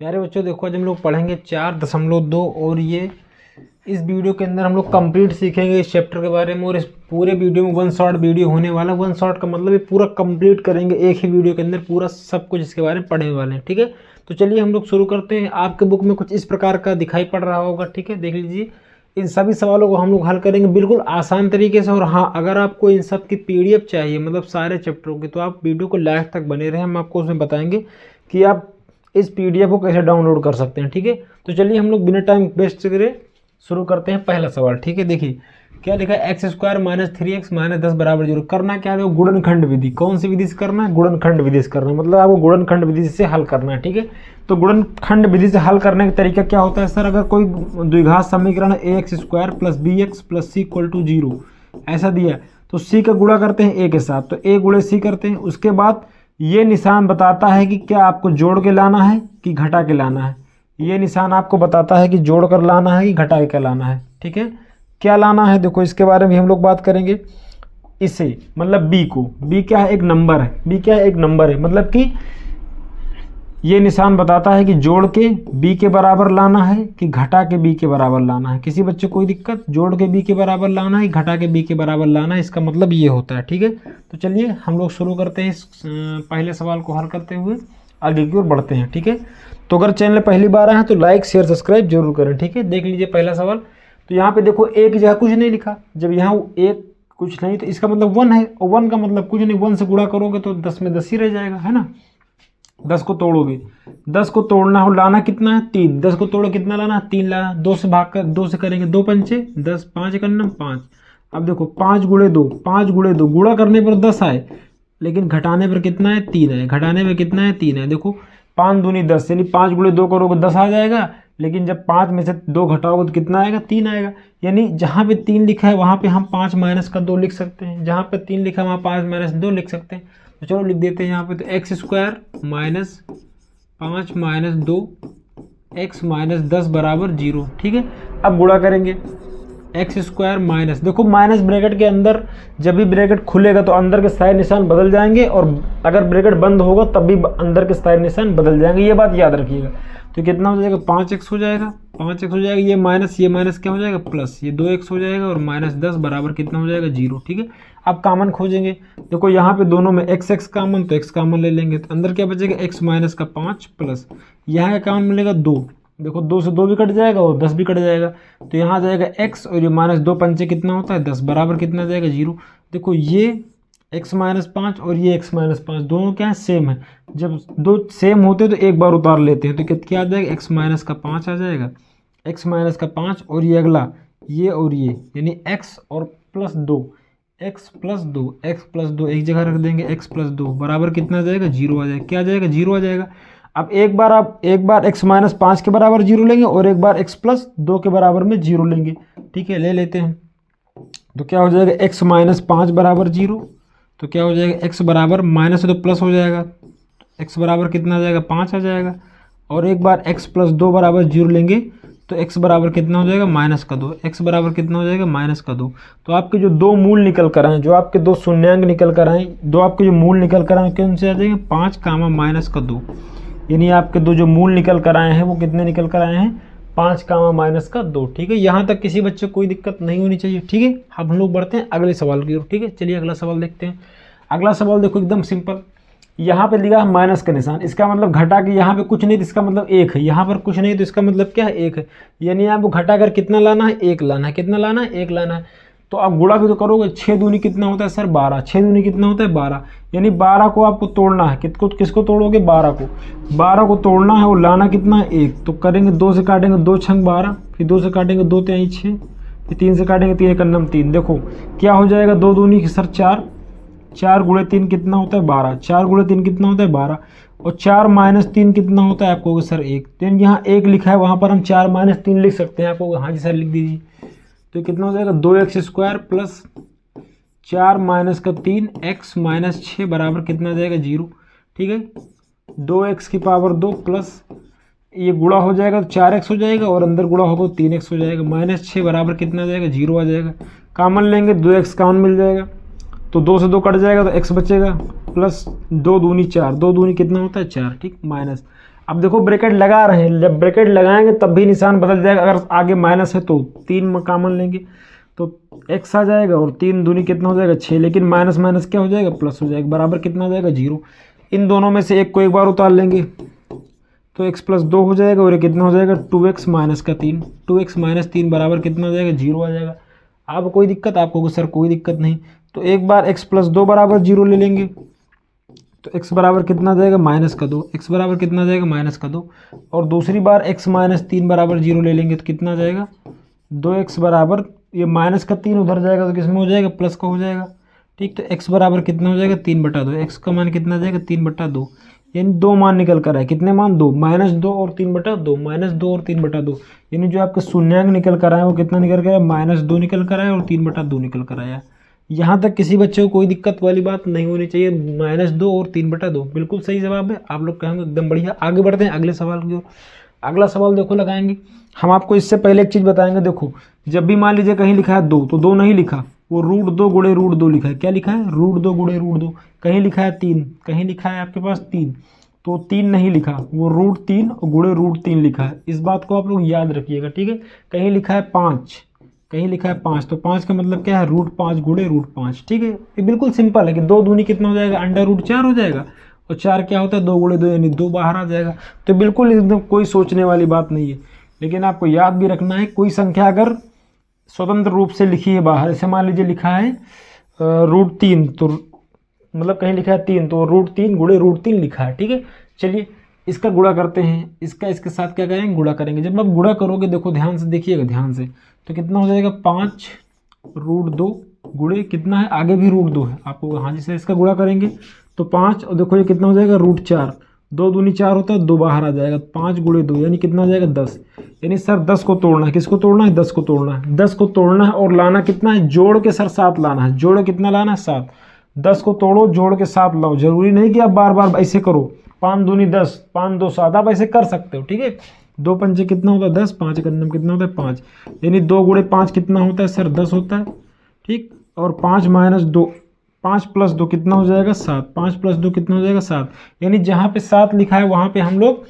प्यारे बच्चों देखो आज हम लोग पढ़ेंगे 4.2 और ये इस वीडियो के अंदर हम लोग कंप्लीट सीखेंगे इस चैप्टर के बारे में। और इस पूरे वीडियो में 1 शॉट वीडियो होने वाला। 1 शॉट का मतलब ये पूरा कंप्लीट करेंगे एक ही वीडियो के अंदर, पूरा सब कुछ इसके बारे में पढ़ने वाले हैं। ठीक है, तो चलिए हम लोग शुरू करते हैं। आपके बुक में कुछ इस प्रकार का दिखाई पड़ रहा होगा। ठीक है, देख लीजिए। इन सभी सवालों को हम लोग हल करेंगे बिल्कुल आसान तरीके से। और हाँ, अगर आपको इन सब की PDF चाहिए, मतलब सारे चैप्टरों की, तो आप वीडियो को लास्ट तक बने रहें। हम आपको उसमें बताएंगे कि आप इस PDF को कैसे डाउनलोड कर सकते हैं। ठीक है, तो चलिए हम लोग बिना टाइम वेस्ट करे शुरू करते हैं। पहला सवाल, ठीक है, देखिए क्या लिखा है, x² - 3x - 10 = 0। करना क्या है, गुणनखंड विधि। कौन सी विधि से करना है? गुणनखंड विधि से करना है, मतलब आपको गुणनखंड विधि से हल करना है। ठीक है, तो गुणनखंड विधि से हल करने का तरीका क्या होता है सर? अगर कोई द्विघात समीकरण ax² + bx + c = 0 ऐसा दिया, तो c का गुणा करते हैं a के साथ, तो a × c करते हैं। उसके बाद ये निशान बताता है कि क्या आपको जोड़ के लाना है कि घटा के लाना है। ये निशान आपको बताता है कि जोड़ कर लाना है कि घटा के लाना है। ठीक है, क्या लाना है देखो, इसके बारे में हम लोग बात करेंगे। इसे मतलब b को, b क्या है? एक नंबर है। b क्या है? एक नंबर है, मतलब कि ये निशान बताता है कि जोड़ के b के बराबर लाना है कि घटा के b के बराबर लाना है। किसी बच्चे को कोई दिक्कत? जोड़ के b के बराबर लाना है कि घटा के b के बराबर लाना है, इसका मतलब ये होता है। ठीक है, तो चलिए हम लोग शुरू करते हैं इस पहले सवाल को हल करते हुए, आगे की ओर बढ़ते हैं। ठीक है, तो अगर चैनल पहली बार आए हैं तो लाइक शेयर सब्सक्राइब जरूर करें। ठीक है, देख लीजिए पहला सवाल। तो यहाँ पे देखो a की जगह कुछ नहीं लिखा। जब यहाँ एक कुछ नहीं तो इसका मतलब 1 है, और 1 का मतलब कुछ नहीं। 1 से गुणा करोगे तो 10 में 10 ही रह जाएगा, है ना। 10 को तोड़ोगे, 10 को तोड़ना हो, लाना कितना है? 3। 10 को तोड़ो कितना लाना? 3 लाना। 2 से भाग कर 2 से करेंगे 2 पंचे 10, 5 1 5। अब देखो 5 × 2, 5 × 2 गुणा करने पर 10 आए, लेकिन घटाने पर कितना है? 3 है। घटाने में कितना है? 3 है। देखो 5 दूनी 10, यानी 5 × 2 करोगे 10 आ जाएगा, लेकिन जब 5 में से 2 घटाओगे तो कितना आएगा? 3 आएगा। यानी जहाँ पे 3 लिखा है वहाँ पे हम 5 - 2 लिख सकते हैं, जहाँ पे 3 लिखा है वहाँ 5 - 2 लिख सकते हैं। तो चलो लिख देते हैं यहाँ पे। तो x² - 5 - 2 x - 10 = 0। ठीक है, अब गुणा करेंगे। x² - देखो माइनस ब्रैकेट के अंदर जब भी ब्रैकेट खुलेगा तो अंदर के सारे निशान बदल जाएंगे, और अगर ब्रैकेट बंद होगा तब भी अंदर के सारे निशान बदल जाएंगे, ये बात याद रखिएगा। तो कितना हो जाएगा? 5x हो जाएगा, 5x हो जाएगा। ये माइनस क्या हो जाएगा? प्लस। ये 2x हो जाएगा, और -10 बराबर कितना हो जाएगा? 0। ठीक है, अब कॉमन खोजेंगे। देखो यहाँ पे दोनों में x कॉमन, तो x कॉमन ले लेंगे, तो अंदर क्या बचेगा? x - 5 प्लस यहाँ का कॉमन मिलेगा 2। देखो 2 से 2 भी कट जाएगा और 10 भी कट जाएगा, तो यहाँ आ जाएगा x, और ये -2 पंचे कितना होता है? 10 बराबर कितना जाएगा? 0। देखो ये x - 5 और ये x - 5 दोनों क्या है? सेम है। जब दो सेम होते हैं तो एक बार उतार लेते हैं, तो क्या आ जाएगा? x - 5 आ जाएगा। x - 5 और ये अगला ये और ये, यानी x और +2, x + 2 एक जगह रख देंगे। x + 2 बराबर कितना आ जाएगा? 0 आ जाएगा। क्या आ जाएगा? 0 आ जाएगा। अब एक बार x - 5 के बराबर 0 लेंगे, और एक बार x + 2 के बराबर में 0 लेंगे। ठीक है, ले लेते हैं। तो क्या हो जाएगा? x - 5 = 0। तो क्या हो जाएगा? x बराबर माइनस है तो प्लस हो जाएगा, x बराबर कितना आ जाएगा? 5 आ जाएगा। और एक बार x + 2 = 0 लेंगे, तो x बराबर कितना हो जाएगा? -2। x बराबर कितना हो जाएगा? -2। तो आपके जो दो मूल निकल कर आए, जो आपके दो शून्यांक निकल कर आए, दो आपके जो मूल निकल कर आए कौन से आ जाएंगे? 5, -2। यानी आपके दो जो मूल निकल कर आए हैं वो कितने निकल कर आए हैं? 5, -2। ठीक है, यहाँ तक किसी बच्चे को कोई दिक्कत नहीं होनी चाहिए। ठीक है, अब हम लोग बढ़ते हैं अगले सवाल की ओर। ठीक है, चलिए अगला सवाल देखते हैं। अगला सवाल देखो एकदम सिंपल। यहाँ पे दिया माइनस का निशान, इसका मतलब घटा के यहाँ पे कुछ नहीं तो इसका मतलब 1 है। यहाँ पर कुछ नहीं तो इसका मतलब क्या है? 1 है। यानी आपको घटा कर कितना लाना है? 1 लाना है। कितना लाना है? 1 लाना है। तो आप गुणा भी तो करोगे। 6 दूनी कितना होता है सर? 12। 6 दूनी कितना होता है? 12। यानी 12 को आपको तोड़ना है। किसको तोड़ोगे? 12 को। 12 को तोड़ना है और लाना कितना है? 1। तो करेंगे 2 से काटेंगे, 2 छंग 12, फिर 2 से काटेंगे 2 तिहाई 6, फिर 3 से काटेंगे 3 एकम 3। देखो क्या हो जाएगा? 2 दूनी की सर 4, 4 × 3 कितना होता है? 12। 4 × 3 कितना होता है? 12। और 4 - 3 कितना होता है? आपको सर 1। तो यहाँ 1 लिखा है, वहाँ पर हम 4 - 3 लिख सकते हैं। आपको हाँ जी सर लिख दीजिए। तो कितना हो जाएगा? 2x² + 4 - 3 x - 6 बराबर कितना आ जाएगा? 0। ठीक है, 2x⁻² प्लस ये गुणा हो जाएगा तो 4x हो जाएगा, और अंदर गुणा होगा 3x हो जाएगा। -6 बराबर कितना आ जाएगा? 0 आ जाएगा। कॉमन लेंगे, 2x कॉमन मिल जाएगा, तो 2 से 2 कट जाएगा तो x बचेगा, प्लस 2 दूनी 4, 2 दूनी कितना होता है? 4। ठीक, माइनस। अब देखो ब्रैकेट लगा रहे हैं, जब ब्रैकेट लगाएंगे तब भी निशान बदल जाएगा। अगर आगे माइनस है तो 3 कॉमन लेंगे तो x आ जाएगा और 3 दूनी कितना हो जाएगा 6, लेकिन माइनस माइनस क्या हो जाएगा प्लस हो जाएगा, बराबर कितना हो जाएगा 0। इन दोनों में से एक को एक बार उतार लेंगे तो x + 2 हो जाएगा और ये कितना हो जाएगा 2x - 3, 2x - 3 बराबर कितना हो जाएगा 0 आ जाएगा। आप कोई दिक्कत, आपको सर कोई दिक्कत नहीं, तो एक बार x + 2 बराबर 0 ले लेंगे तो x बराबर कितना आ जाएगा -2, x बराबर कितना आ जाएगा -2, और दूसरी बार x - 3 बराबर 0 ले लेंगे तो कितना आ जाएगा 2x बराबर, ये -3 उधर जाएगा तो किसमें हो जाएगा प्लस का हो जाएगा, ठीक। तो x बराबर कितना हो जाएगा 3/2, x का मान कितना आ जाएगा 3/2, यानी 2 मान निकल कर आए, कितने मान 2, -2 और 3/2, -2 और 3/2, यानी जो आपके शून्यांक निकल कर आए वो कितना निकल कर आया -2 निकल कर आया और 3/2 निकल कर आया। यहाँ तक किसी बच्चे को कोई दिक्कत वाली बात नहीं होनी चाहिए, -2 और 3/2 बिल्कुल सही जवाब है। आप लोग कहेंगे एकदम बढ़िया। आगे बढ़ते हैं अगले सवाल की ओर। अगला सवाल देखो लगाएंगे हम। आपको इससे पहले एक चीज़ बताएंगे, देखो जब भी मान लीजिए कहीं लिखा है 2 तो 2 नहीं लिखा, वो √2 गुणे √2 लिखा है। क्या लिखा है √2 गुणे √2। कहीं लिखा है 3, कहीं लिखा है आपके पास 3 तो 3 नहीं लिखा, वो √3 गुणे √3 लिखा है। इस बात को आप लोग याद रखिएगा, ठीक है। कहीं लिखा है 5, कहीं लिखा है 5 तो 5 का मतलब क्या है √5 गुणे √5, ठीक है। ये बिल्कुल सिंपल है कि 2 दूनी कितना हो जाएगा √4 हो जाएगा, और 4 क्या होता है 2 गुणे 2 यानी 2 बाहर आ जाएगा। तो बिल्कुल एकदम कोई सोचने वाली बात नहीं है, लेकिन आपको याद भी रखना है कोई संख्या अगर स्वतंत्र रूप से लिखी है बाहर, जैसे मान लीजिए लिखा है √3 तो मतलब कहीं लिखा है 3 तो √3 गुणे √3 लिखा है, ठीक है। चलिए इसका गुणा करते हैं, इसका इसके साथ क्या करेंगे गुणा करेंगे। जब आप गुणा करोगे देखो ध्यान से देखिएगा ध्यान से, तो कितना हो जाएगा 5 √2 गुणे कितना है आगे भी √2 है आपको, हाँ जैसे इसका गुणा करेंगे तो 5 और देखो ये कितना हो जाएगा √4, 2 दूनी 4 होता है 2 बाहर आ जाएगा, 5 गुणे 2 यानी कितना हो जाएगा 10। यानी सर 10 को तोड़ना है, किसको तोड़ना है 10 को तोड़ना है, 10 को तोड़ना है और लाना कितना है जोड़ के सर 7 लाना है, जोड़ कितना लाना है 7। 10 को तोड़ो जोड़ के 7 लाओ, जरूरी नहीं कि आप बार बार ऐसे करो, 5 दूनी 10 5 2 7 आप ऐसे कर सकते हो, ठीक है। 2 पंचे कितना होता है 10, 5 करने में कितना होता है 5, यानी 2 गुणे 5 कितना होता है सर 10 होता है, ठीक। और 5 - 2 5 + 2 कितना हो जाएगा 7, 5 + 2 कितना हो जाएगा 7, यानी जहाँ पे 7 लिखा है वहाँ पे हम लोग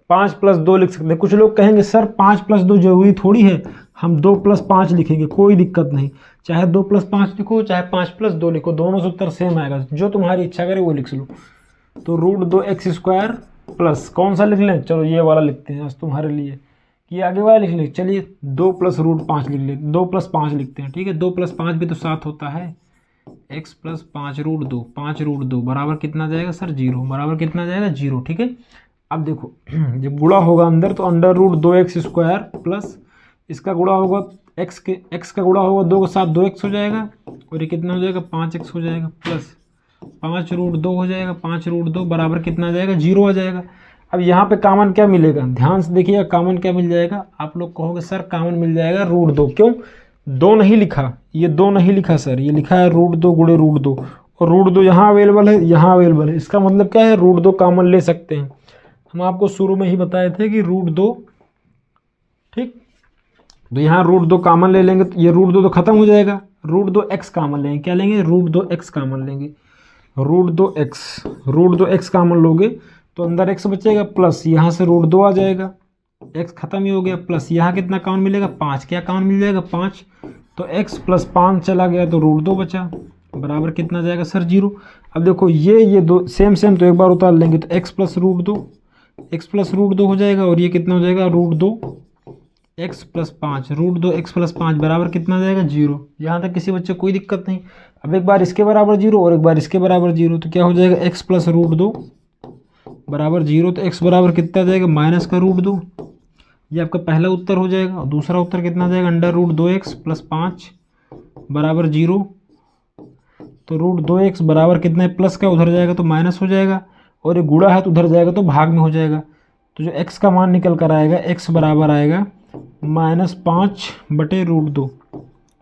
5 + 2 लिख सकते हैं। कुछ लोग कहेंगे सर 5 + 2 जरूरी थोड़ी है, हम 2 + 5 लिखेंगे, कोई दिक्कत नहीं, चाहे 2 + 5 लिखो चाहे 5 + 2 लिखो, दोनों से उत्तर सेम आएगा, जो तुम्हारी इच्छा करे वो लिख लो। तो √2x² प्लस कौन सा लिख लें, चलो ये वाला लिखते हैं आज तुम्हारे लिए, ये आगे वाला लिख लें। चलिए 2 + √5 लिख लेते, 2 + 5 लिखते हैं, ठीक है। 2 + 5 भी तो 7 होता है, x + 5 √2, 5 √2 बराबर कितना जाएगा सर 0, बराबर कितना जाएगा 0, ठीक है। अब देखो जब गुणा होगा अंदर तो √2x² प्लस इसका गुणा होगा x का गुणा होगा 2 के साथ 2x हो जाएगा, और ये कितना हो जाएगा 5x हो जाएगा, प्लस 5 √2 हो जाएगा, 5 √2 बराबर कितना आ जाएगा 0 आ जाएगा। अब यहाँ पे कॉमन क्या मिलेगा, ध्यान से देखिएगा कॉमन क्या मिल जाएगा। आप लोग कहोगे सर कॉमन मिल जाएगा √2, क्यों 2 नहीं लिखा, ये 2 नहीं लिखा सर, ये लिखा है √2 गुणे √2, और √2 यहाँ अवेलेबल है यहाँ अवेलेबल है, इसका मतलब क्या है √2 कॉमन ले सकते हैं। हम आपको शुरू में ही बताए थे कि √2, ठीक। तो यहाँ √2 कॉमन ले लेंगे तो ये √2 तो खत्म हो जाएगा, √2x कॉमन लेंगे, क्या लेंगे √2x कॉमन लेंगे, √2x कॉमन लोगे तो अंदर x बचेगा, प्लस यहाँ से √2 आ जाएगा, x खत्म ही हो गया, प्लस यहाँ कितना कॉमन मिलेगा 5, क्या कॉमन मिल जाएगा 5, तो x + 5 चला गया तो √2 बचा, बराबर कितना जाएगा सर 0। अब देखो ये दो सेम तो एक बार उतार लेंगे तो x + √2 हो जाएगा, और ये कितना हो जाएगा √2x + 5, √2x + 5 बराबर कितना आ जाएगा 0। यहाँ तक किसी बच्चे कोई दिक्कत नहीं। अब एक बार इसके बराबर 0 और एक बार इसके बराबर 0, तो क्या हो जाएगा x + √2 बराबर 0, तो x बराबर कितना आ जाएगा -√2, ये आपका पहला उत्तर हो जाएगा। और दूसरा उत्तर कितना आ जाएगा √2x + 5 बराबर 0, तो √2x बराबर कितना है प्लस का उधर जाएगा तो माइनस हो जाएगा, और ये गुणा है तो उधर जाएगा तो भाग में हो जाएगा। तो जो x का मान निकल कर आएगा x बराबर आएगा -5/√2,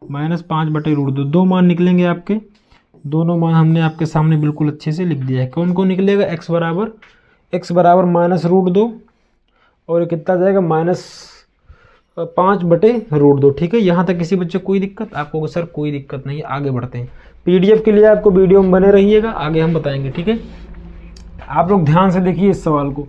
-5/√2, 2 मान निकलेंगे आपके, दोनों मान हमने आपके सामने बिल्कुल अच्छे से लिख दिया है। कौन कौन निकलेगा x बराबर -√2 और कितना जाएगा -5/√2, ठीक है। यहाँ तक किसी बच्चे कोई दिक्कत, आपको सर कोई दिक्कत नहीं। आगे बढ़ते हैं, PDF के लिए आपको वीडियो में बने रहिएगा, आगे हम बताएंगे, ठीक है। आप लोग ध्यान से देखिए इस सवाल को।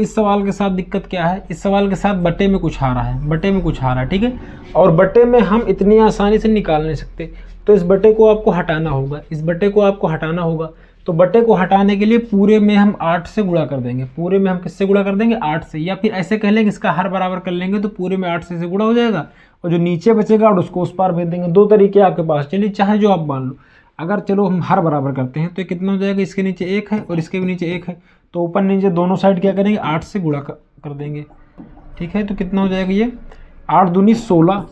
इस सवाल के साथ दिक्कत क्या है, इस सवाल के साथ बटे में कुछ आ रहा है, बटे में कुछ आ रहा है, ठीक है। और बटे में हम इतनी आसानी से निकाल नहीं सकते, तो इस बटे को आपको हटाना होगा, इस बटे को आपको हटाना होगा। तो बटे को हटाने के लिए पूरे में हम 8 से गुणा कर देंगे, पूरे में हम किससे गुणा कर देंगे, 8 से, या फिर ऐसे कह लेंगे इसका हर बराबर कर लेंगे तो पूरे में 8 से गुणा हो जाएगा, और जो नीचे बचेगा और उसको उस पार भेज देंगे। दो तरीके आपके पास, चलिए चाहे जो आप मान लो। अगर चलो हम हर बराबर करते हैं तो ये कितना हो जाएगा, इसके नीचे 1 है और इसके भी नीचे 1 है, तो ऊपर नीचे दोनों साइड क्या करेंगे, 8 से गुणा कर देंगे, ठीक है। तो कितना हो जाएगा ये 8 दूनी 16,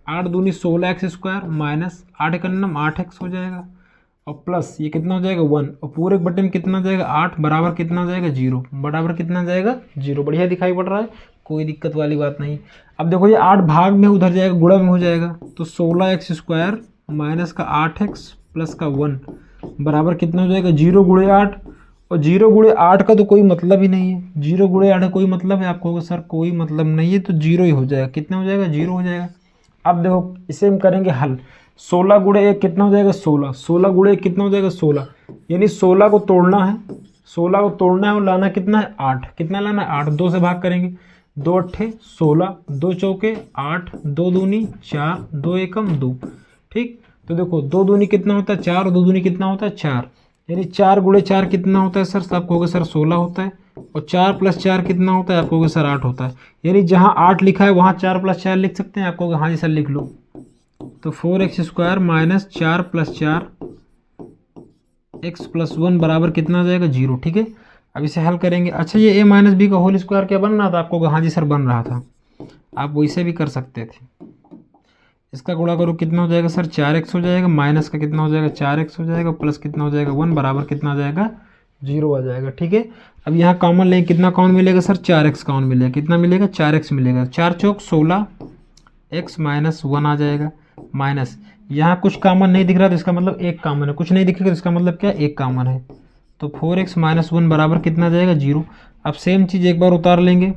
8 दूनी 16 एक्स स्क्वायर माइनस 8 का 8x हो जाएगा, और प्लस ये कितना हो जाएगा 1, और पूरे बटे में कितना हो जाएगा 8 बराबर कितना हो जाएगा 0, बराबर कितना हो जाएगा 0। बढ़िया दिखाई पड़ रहा है, कोई दिक्कत वाली बात नहीं। अब देखो ये 8 भाग में उधर जाएगा, गुणा में हो जाएगा, तो 16 एक्स स्क्वायर माइनस का 8x प्लस का 1 बराबर कितना हो जाएगा 0 गुणे 8, और 0 गुणे 8 का तो कोई मतलब ही नहीं है, 0 गुणे 8 का कोई मतलब है, आपको सर कोई मतलब नहीं है, तो 0 ही हो जाएगा। कितना हो जाएगा 0 हो जाएगा। अब देखो इसे हम करेंगे हल, 16 गुणे 1 कितना हो जाएगा 16, 16 गुणे 1 कितना हो जाएगा 16, यानी 16 को तोड़ना है, 16 को तोड़ना है और लाना कितना है 8, कितना लाना है 8, 2 से भाग करेंगे, 2 अट्ठे 16, 2 चौके 8, 2 दूनी 4, 2 एकम 2, ठीक। तो देखो 2 दूनी कितना होता है 4, और 2 दूनी कितना होता है 4, यानी 4 गुणे 4 कितना होता है सर, आपको होगा सर 16 होता है, और 4 प्लस 4 कितना होता है, आपको होगा सर 8 होता है, यानी जहाँ 8 लिखा है वहाँ 4 प्लस 4 लिख सकते हैं, आपको होगा हाँ जी सर लिख लो। तो 4x square minus 4 plus 4 x plus 1 बराबर कितना आ जाएगा 0, ठीक है। अब इसे हल करेंगे। अच्छा ये a माइनस बी का होल स्क्वायर क्या बन रहा था, आपको हाँ जी सर बन रहा था, आप वैसे भी कर सकते थे। इसका गुणा करो कितना हो जाएगा सर 4x हो जाएगा, माइनस का कितना हो जाएगा 4x हो जाएगा, प्लस कितना हो जाएगा 1 बराबर कितना आ जाएगा 0 आ जाएगा, ठीक है। अब यहाँ कॉमन लेंगे, कितना कॉमन मिलेगा सर 4x कॉमन मिलेगा, कितना मिलेगा 4x मिलेगा, 4 चौक 16 x माइनस 1 आ जाएगा, माइनस यहाँ कुछ कॉमन नहीं दिख रहा तो इसका मतलब एक कॉमन है, कुछ नहीं दिखेगा तो इसका मतलब क्या एक कॉमन है, तो 4x माइनस 1 बराबर कितना आ जाएगा 0। अब सेम चीज़ एक बार उतार लेंगे,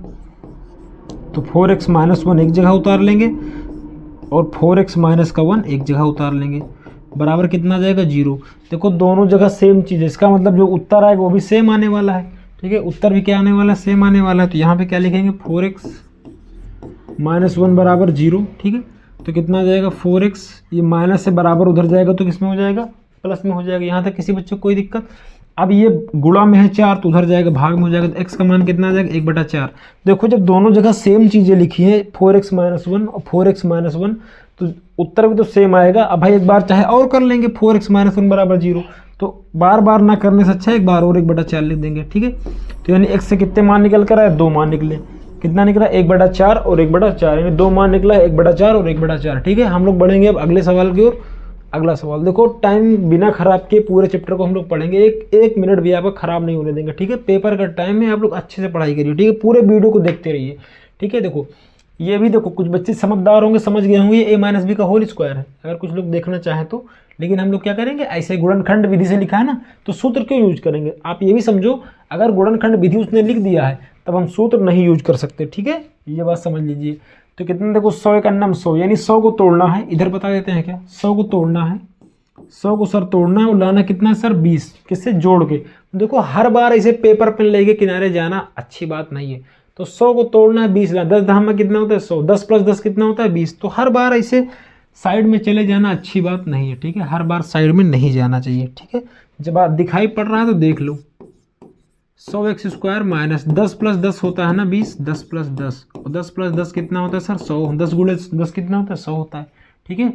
तो 4x माइनस 1 एक जगह उतार लेंगे और 4x माइनस का 1 एक जगह उतार लेंगे, बराबर कितना आ जाएगा 0। देखो दोनों जगह सेम चीज़ है, इसका मतलब जो उत्तर आएगा वो भी सेम आने वाला है, ठीक है, उत्तर भी क्या आने वाला है सेम आने वाला है। तो यहाँ पे क्या लिखेंगे 4x माइनस 1 बराबर 0, ठीक है। तो कितना आ जाएगा 4x, ये माइनस से बराबर उधर जाएगा तो किस में हो जाएगा प्लस में हो जाएगा, यहाँ तक किसी बच्चे को कोई दिक्कत। अब ये गुणा में है 4 तो उधर जाएगा भाग में हो जाएगा, तो x का मान कितना आ जाएगा 1/4। देखो जब दोनों जगह सेम चीज़ें लिखी है 4x माइनस 1 और 4x माइनस 1 तो उत्तर भी तो सेम आएगा। अब भाई एक बार चाहे और कर लेंगे 4x माइनस 1 बराबर 0, तो बार बार ना करने से अच्छा एक बार और 1/4 लिख देंगे, ठीक है। तो यानी x से कितने मान निकल कर आए 2 मान निकले, कितना निकला 1/4 और 1/4, यानी 2 मान निकला 1/4 और 1/4, ठीक है। हम लोग बढ़ेंगे अब अगले सवाल की ओर। अगला सवाल देखो, टाइम बिना खराब के पूरे चैप्टर को हम लोग पढ़ेंगे, एक मिनट भी आपका खराब नहीं होने देंगे, ठीक है। पेपर का टाइम है, आप लोग अच्छे से पढ़ाई करिए, ठीक है, पूरे वीडियो को देखते रहिए, ठीक है। देखो ये भी देखो कुछ बच्चे समझदार होंगे, समझ गए होंगे ये a माइनस बी का होल स्क्वायर है, अगर कुछ लोग देखना चाहें तो। लेकिन हम लोग क्या करेंगे, ऐसे गुणनखंड विधि से लिखा है ना तो सूत्र क्यों यूज करेंगे। आप ये भी समझो अगर गुणनखंड विधि उसने लिख दिया है तब हम सूत्र नहीं यूज कर सकते, ठीक है, ये बात समझ लीजिए। तो कितना देखो 100 एक अन्नम 100, यानी 100 को तोड़ना है, इधर बता देते हैं क्या 100 को तोड़ना है, 100 को सर तोड़ना है और लाना कितना है सर 20, किससे जोड़ के। देखो हर बार ऐसे पेपर पेन लेके किनारे जाना अच्छी बात नहीं है, तो 100 को तोड़ना है 20 लाना, 10 धाम में कितना होता है 100, 10 प्लस 10 कितना होता है 20, तो हर बार ऐसे साइड में चले जाना अच्छी बात नहीं है, ठीक है, हर बार साइड में नहीं जाना चाहिए, ठीक है। जब आप दिखाई पड़ रहा है तो देख लो 100x स्क्वायर माइनस 10 प्लस 10 होता है ना 20, 10 प्लस 10 और 10 प्लस 10 कितना होता है सर 100, 10 गुणे 10 कितना होता है 100 होता है, ठीक है।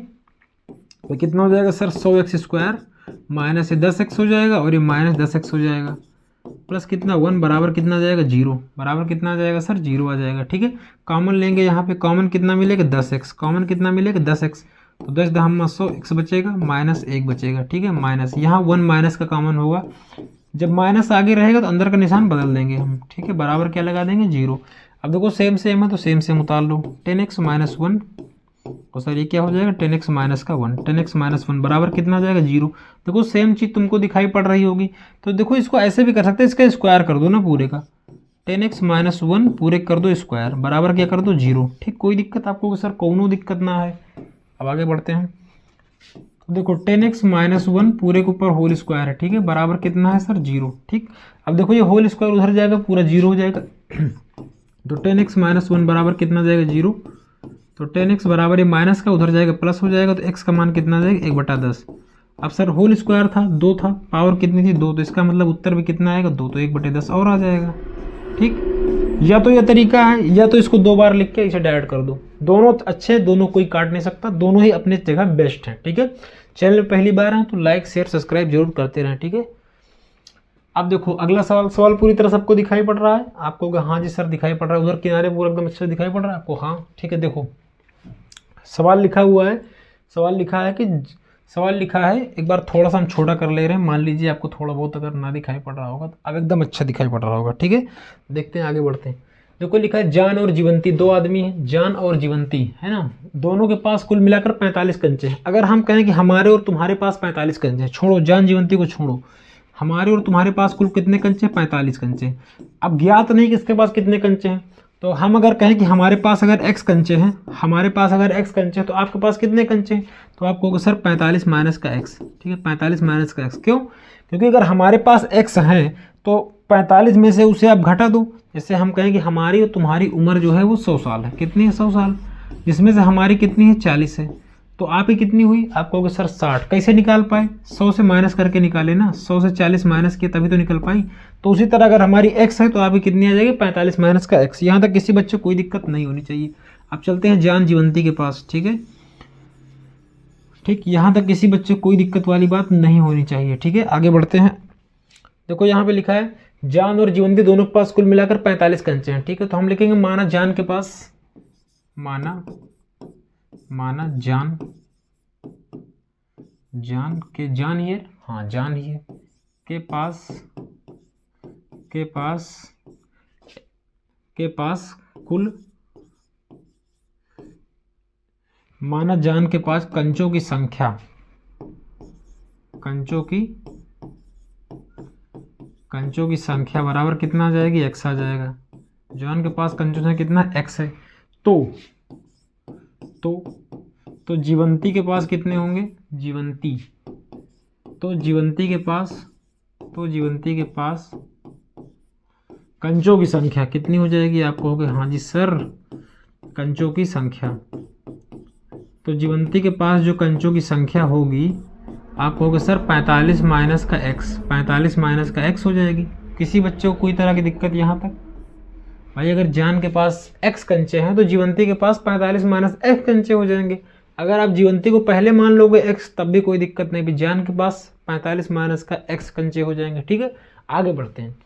तो कितना हो जाएगा सर 100x स्क्वायर माइनस से 10x हो जाएगा और ये माइनस 10x हो जाएगा, प्लस कितना 1 बराबर कितना आ जाएगा 0, बराबर कितना आ जाएगा सर 0 आ जाएगा, ठीक है। कॉमन लेंगे, यहाँ पे कॉमन कितना मिलेगा 10x, कॉमन कितना मिलेगा 10x, तो 10 धाम 100 x बचेगा माइनस 1 बचेगा, ठीक है, माइनस यहाँ 1 माइनस का कॉमन होगा, जब माइनस आगे रहेगा तो अंदर का निशान बदल देंगे हम, ठीक है, बराबर क्या लगा देंगे 0। अब देखो सेम सेम है तो सेम सेम उतार लो, 10x माइनस 1 और सर ये क्या हो जाएगा 10x माइनस का 1, 10x माइनस 1 बराबर कितना आ जाएगा 0। देखो सेम चीज़ तुमको दिखाई पड़ रही होगी, तो देखो इसको ऐसे भी कर सकते हैं, इसका स्क्वायर कर दो ना पूरे का, 10x माइनस 1 पूरे कर दो स्क्वायर, बराबर क्या कर दो 0, ठीक, कोई दिक्कत आपको सर कोनो दिक्कत ना है। अब आगे बढ़ते हैं, तो देखो 10x माइनस 1 पूरे के ऊपर होल स्क्वायर है, ठीक है, बराबर कितना है सर 0। ठीक, अब देखो ये होल स्क्वायर उधर जाएगा, पूरा 0 हो जाएगा। तो 10x माइनस 1 बराबर कितना जाएगा 0। तो 10x बराबर ये माइनस का उधर जाएगा प्लस हो जाएगा, तो x का मान कितना जाएगा 1/10। अब सर होल स्क्वायर था 2 था, पावर कितनी थी 2, तो इसका मतलब उत्तर भी कितना आएगा 2, तो 1/10 और आ जाएगा। ठीक, या तो ये तरीका है, या तो इसको 2 बार लिख के इसे डायरेक्ट कर दो। दोनों अच्छे, दोनों कोई काट नहीं सकता, दोनों ही अपनी जगह बेस्ट हैं। ठीक है, चैनल पहली बार है तो लाइक शेयर सब्सक्राइब जरूर करते रहें। ठीक है, अब देखो अगला सवाल पूरी तरह सबको दिखाई पड़ रहा है आपको? हाँ जी सर दिखाई पड़ रहा है, उधर किनारे पूरा एकदम अच्छा दिखाई पड़ रहा है आपको? हाँ ठीक है, देखो सवाल लिखा हुआ है, सवाल लिखा है एक बार थोड़ा सा हम छोटा कर ले रहे हैं। मान लीजिए आपको थोड़ा बहुत अगर ना दिखाई पड़ रहा होगा तो अब एकदम अच्छा दिखाई पड़ रहा होगा। ठीक है, देखते हैं आगे बढ़ते हैं। देखो लिखा है जान और जीवंती, 2 आदमी हैं, जान और जीवंती है ना, दोनों के पास कुल मिलाकर 45 कंचे हैं। अगर हम कहें कि हमारे और तुम्हारे पास 45 कंचे हैं, छोड़ो जान जीवंती को छोड़ो, हमारे और तुम्हारे पास कुल कितने कंचे हैं 45 कंचे। अब ज्ञात नहीं किसके पास कितने कंचे हैं, तो हम अगर कहें कि हमारे पास अगर x कंचे हैं, हमारे पास अगर x कंचे हैं तो आपके पास कितने कंचे हैं, तो आप कहोगे सर 45 माइनस का x। ठीक है, 45 माइनस का x, क्यों? क्योंकि अगर हमारे पास x है तो 45 में से उसे आप घटा दो। जैसे हम कहें कि हमारी और तुम्हारी उम्र जो है वो 100 साल है, कितनी है 100 साल, जिसमें से हमारी कितनी है 40 है, तो आपकी कितनी हुई? आप कहोगे सर 60। कैसे निकाल पाए? 100 से माइनस करके निकाले ना, 100 से 40 माइनस किए तभी तो निकल पाई। तो उसी तरह अगर हमारी x है तो आपकी कितनी आ जाएगी 45 माइनस का x। यहाँ तक किसी बच्चे को कोई दिक्कत नहीं होनी चाहिए। अब चलते हैं जान जीवंती के पास। ठीक है, ठीक, यहाँ तक किसी बच्चे को कोई दिक्कत वाली बात नहीं होनी चाहिए। ठीक है, आगे बढ़ते हैं। देखो यहाँ पे लिखा है जान और जीवंती दोनों के पास कुल मिलाकर 45 कंचे हैं। ठीक है, तो हम लिखेंगे माना जान के पास, माना जान के जान ही है, हाँ जान ही है, के पास कुल, माना जान के पास कंचों की संख्या, कंचों की संख्या बराबर कितना आ जाएगी x आ जाएगा। जान के पास कंचों से कितना x है, तो जीवंती के पास कितने होंगे, जीवंती के पास कंचों की संख्या कितनी हो जाएगी? आप कहोगे हाँ जी सर कंचों की संख्या, तो जीवंती के पास जो कंचों की संख्या होगी आप कहोगे सर 45 माइनस का x, 45 माइनस का x हो जाएगी। किसी बच्चे को कोई तरह की दिक्कत यहाँ तक? भाई अगर जान के पास x कंचे हैं तो जीवंती के पास 45 माइनस x कंचे हो जाएंगे। अगर आप जीवंती को पहले मान लोगे x तब भी कोई दिक्कत नहीं, भी जान के पास 45 माइनस का x कंचे हो जाएंगे। ठीक है, आगे बढ़ते हैं।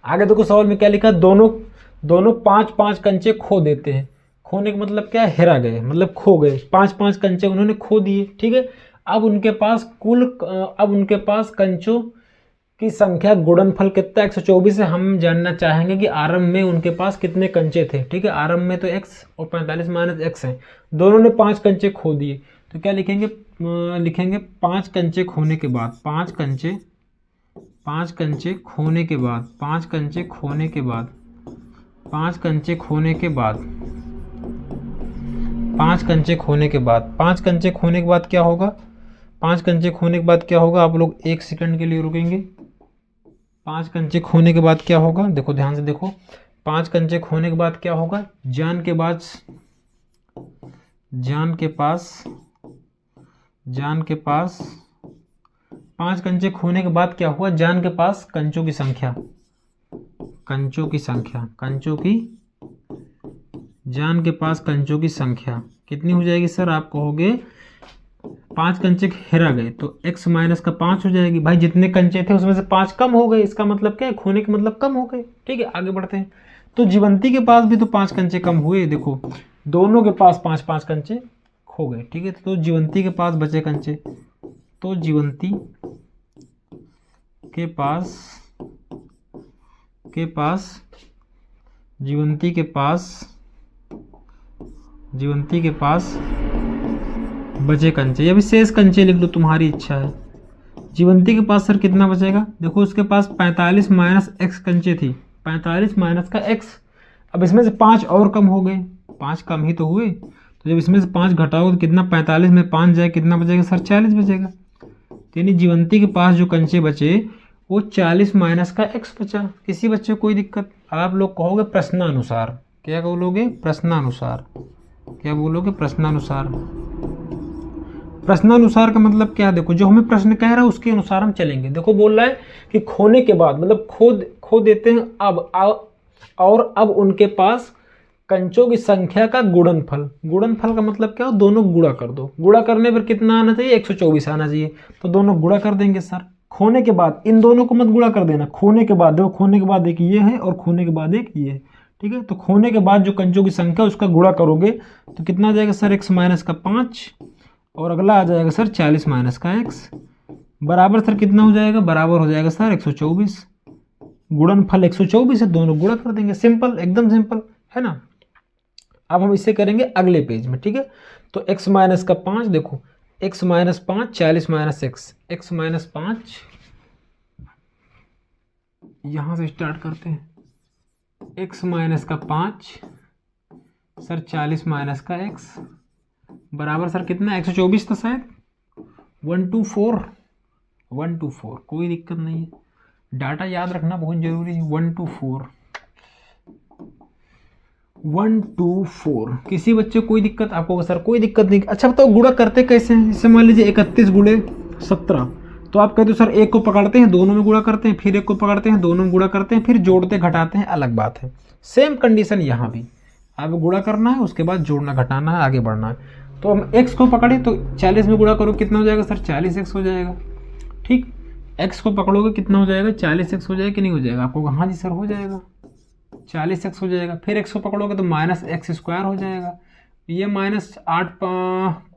आगे देखो सवाल में क्या लिखा, दोनों 5-5 कंचे खो देते हैं। खोने का मतलब क्या है? हेरा गए, मतलब खो गए। 5-5 कंचे उन्होंने खो दिए। ठीक है, अब उनके पास कंचों की संख्या गुणनफल कितना 124 है। हम जानना चाहेंगे कि आरंभ में उनके पास कितने कंचे थे। ठीक है, आरंभ में तो x और 45 माइनस x है, दोनों ने 5 कंचे खो दिए, तो क्या लिखेंगे? लिखेंगे 5 कंचे खोने के बाद, 5 कंचे खोने के बाद, 5 कंचे खोने के बाद, 5 कंचे खोने के बाद, 5 कंचे खोने के बाद, 5 कंचे खोने के बाद क्या होगा? 5 कंचे खोने के बाद क्या होगा? आप लोग 1 सेकंड के लिए रुकेंगे। 5 कंचे खोने के बाद क्या होगा? देखो ध्यान से देखो, 5 कंचे खोने के बाद क्या होगा? जान के पास 5 कंचे खोने के बाद क्या हुआ? जान के पास कंचों की संख्या, जान के पास कंचों की संख्या कितनी हो जाएगी सर? आप कहोगे 5 कंचे हेरा गए तो x माइनस का 5 हो जाएगी। भाई जितने कंचे थे उसमें से 5 कम हो गए, इसका मतलब क्या है? खोने का मतलब कम हो गए। ठीक है, आगे बढ़ते हैं। तो जीवंती के पास भी तो 5 कंचे कम हुए। देखो दोनों के पास 5-5 कंचे खो गए। ठीक है, तो जीवंती के पास बचे कंचे, तो जीवंती के पास बचे कंचे, या भी शेष कंचे लिख लो, तुम्हारी इच्छा है। जीवंती के पास सर कितना बचेगा? देखो उसके पास 45 माइनस x कंचे थी, 45 माइनस का x। अब इसमें से 5 और कम हो गए, 5 कम ही तो हुए, तो जब इसमें से 5 घटाओ तो कितना, 45 में 5 जाए कितना बचेगा सर, 40 बचेगा। यानी जीवंती के पास जो कंचे बचे वो 40 माइनस का x बचा। किसी बच्चे को कोई दिक्कत? आप लोग कहोगे प्रश्नानुसार, क्या बोलोगे? प्रश्नानुसार। क्या बोलोगे? प्रश्नानुसार। प्रश्नानुसार का मतलब क्या? देखो जो हमें प्रश्न कह रहा है उसके अनुसार हम चलेंगे। देखो बोल रहा है कि खोने के बाद, मतलब खो देते हैं और अब उनके पास कंचों की संख्या का गुणनफल। गुणनफल का मतलब क्या हो? दोनों गुणा कर दो। गुणा करने पर कितना आना चाहिए? 124 आना चाहिए। तो दोनों गुणा कर देंगे सर। खोने के बाद इन दोनों को मत गुणा कर देना। खोने के बाद देखो, खोने के बाद एक ये है और खोने के बाद एक ये है, ठीक है। तो खोने के बाद जो कंचों की संख्या उसका गुणा करोगे तो कितना आ जाएगा सर? x माइनस का 5 और अगला आ जाएगा सर 40 माइनस का x बराबर सर कितना हो जाएगा? बराबर हो जाएगा सर 124। गुणनफल 124 है, दोनों गुणा कर देंगे। सिंपल, एकदम सिंपल है ना। अब हम इसे करेंगे अगले पेज में, ठीक है। तो x माइनस का 5, देखो x minus 5 40 minus x minus 5, यहां से स्टार्ट करते हैं। x माइनस का 5 सर 40 माइनस का x बराबर सर कितना? 124 था शायद, 124। कोई दिक्कत नहीं है, डाटा याद रखना बहुत जरूरी है। 124। किसी बच्चे को कोई दिक्कत? आपको सर कोई दिक्कत नहीं। अच्छा बताओ गुणा करते कैसे हैं? जैसे मान लीजिए 31 गुणे 17, तो आप कहते हो सर एक को पकड़ते हैं दोनों में गुणा करते हैं, फिर एक को पकड़ते हैं दोनों में गुणा करते हैं, फिर जोड़ते घटाते हैं, अलग बात है। सेम कंडीशन यहाँ भी, आपको गुणा करना है उसके बाद जोड़ना घटाना है, आगे बढ़ना है। तो हम x को पकड़े तो 40 में गुणा करो कितना हो जाएगा सर? 40x हो जाएगा, ठीक। x को पकड़ोगे कितना हो जाएगा? 40x हो जाएगा कि नहीं हो जाएगा? आपको हाँ जी सर हो जाएगा, 40x हो जाएगा। फिर x को पकड़ोगे तो माइनस एक्स स्क्वायर हो जाएगा। ये माइनस 8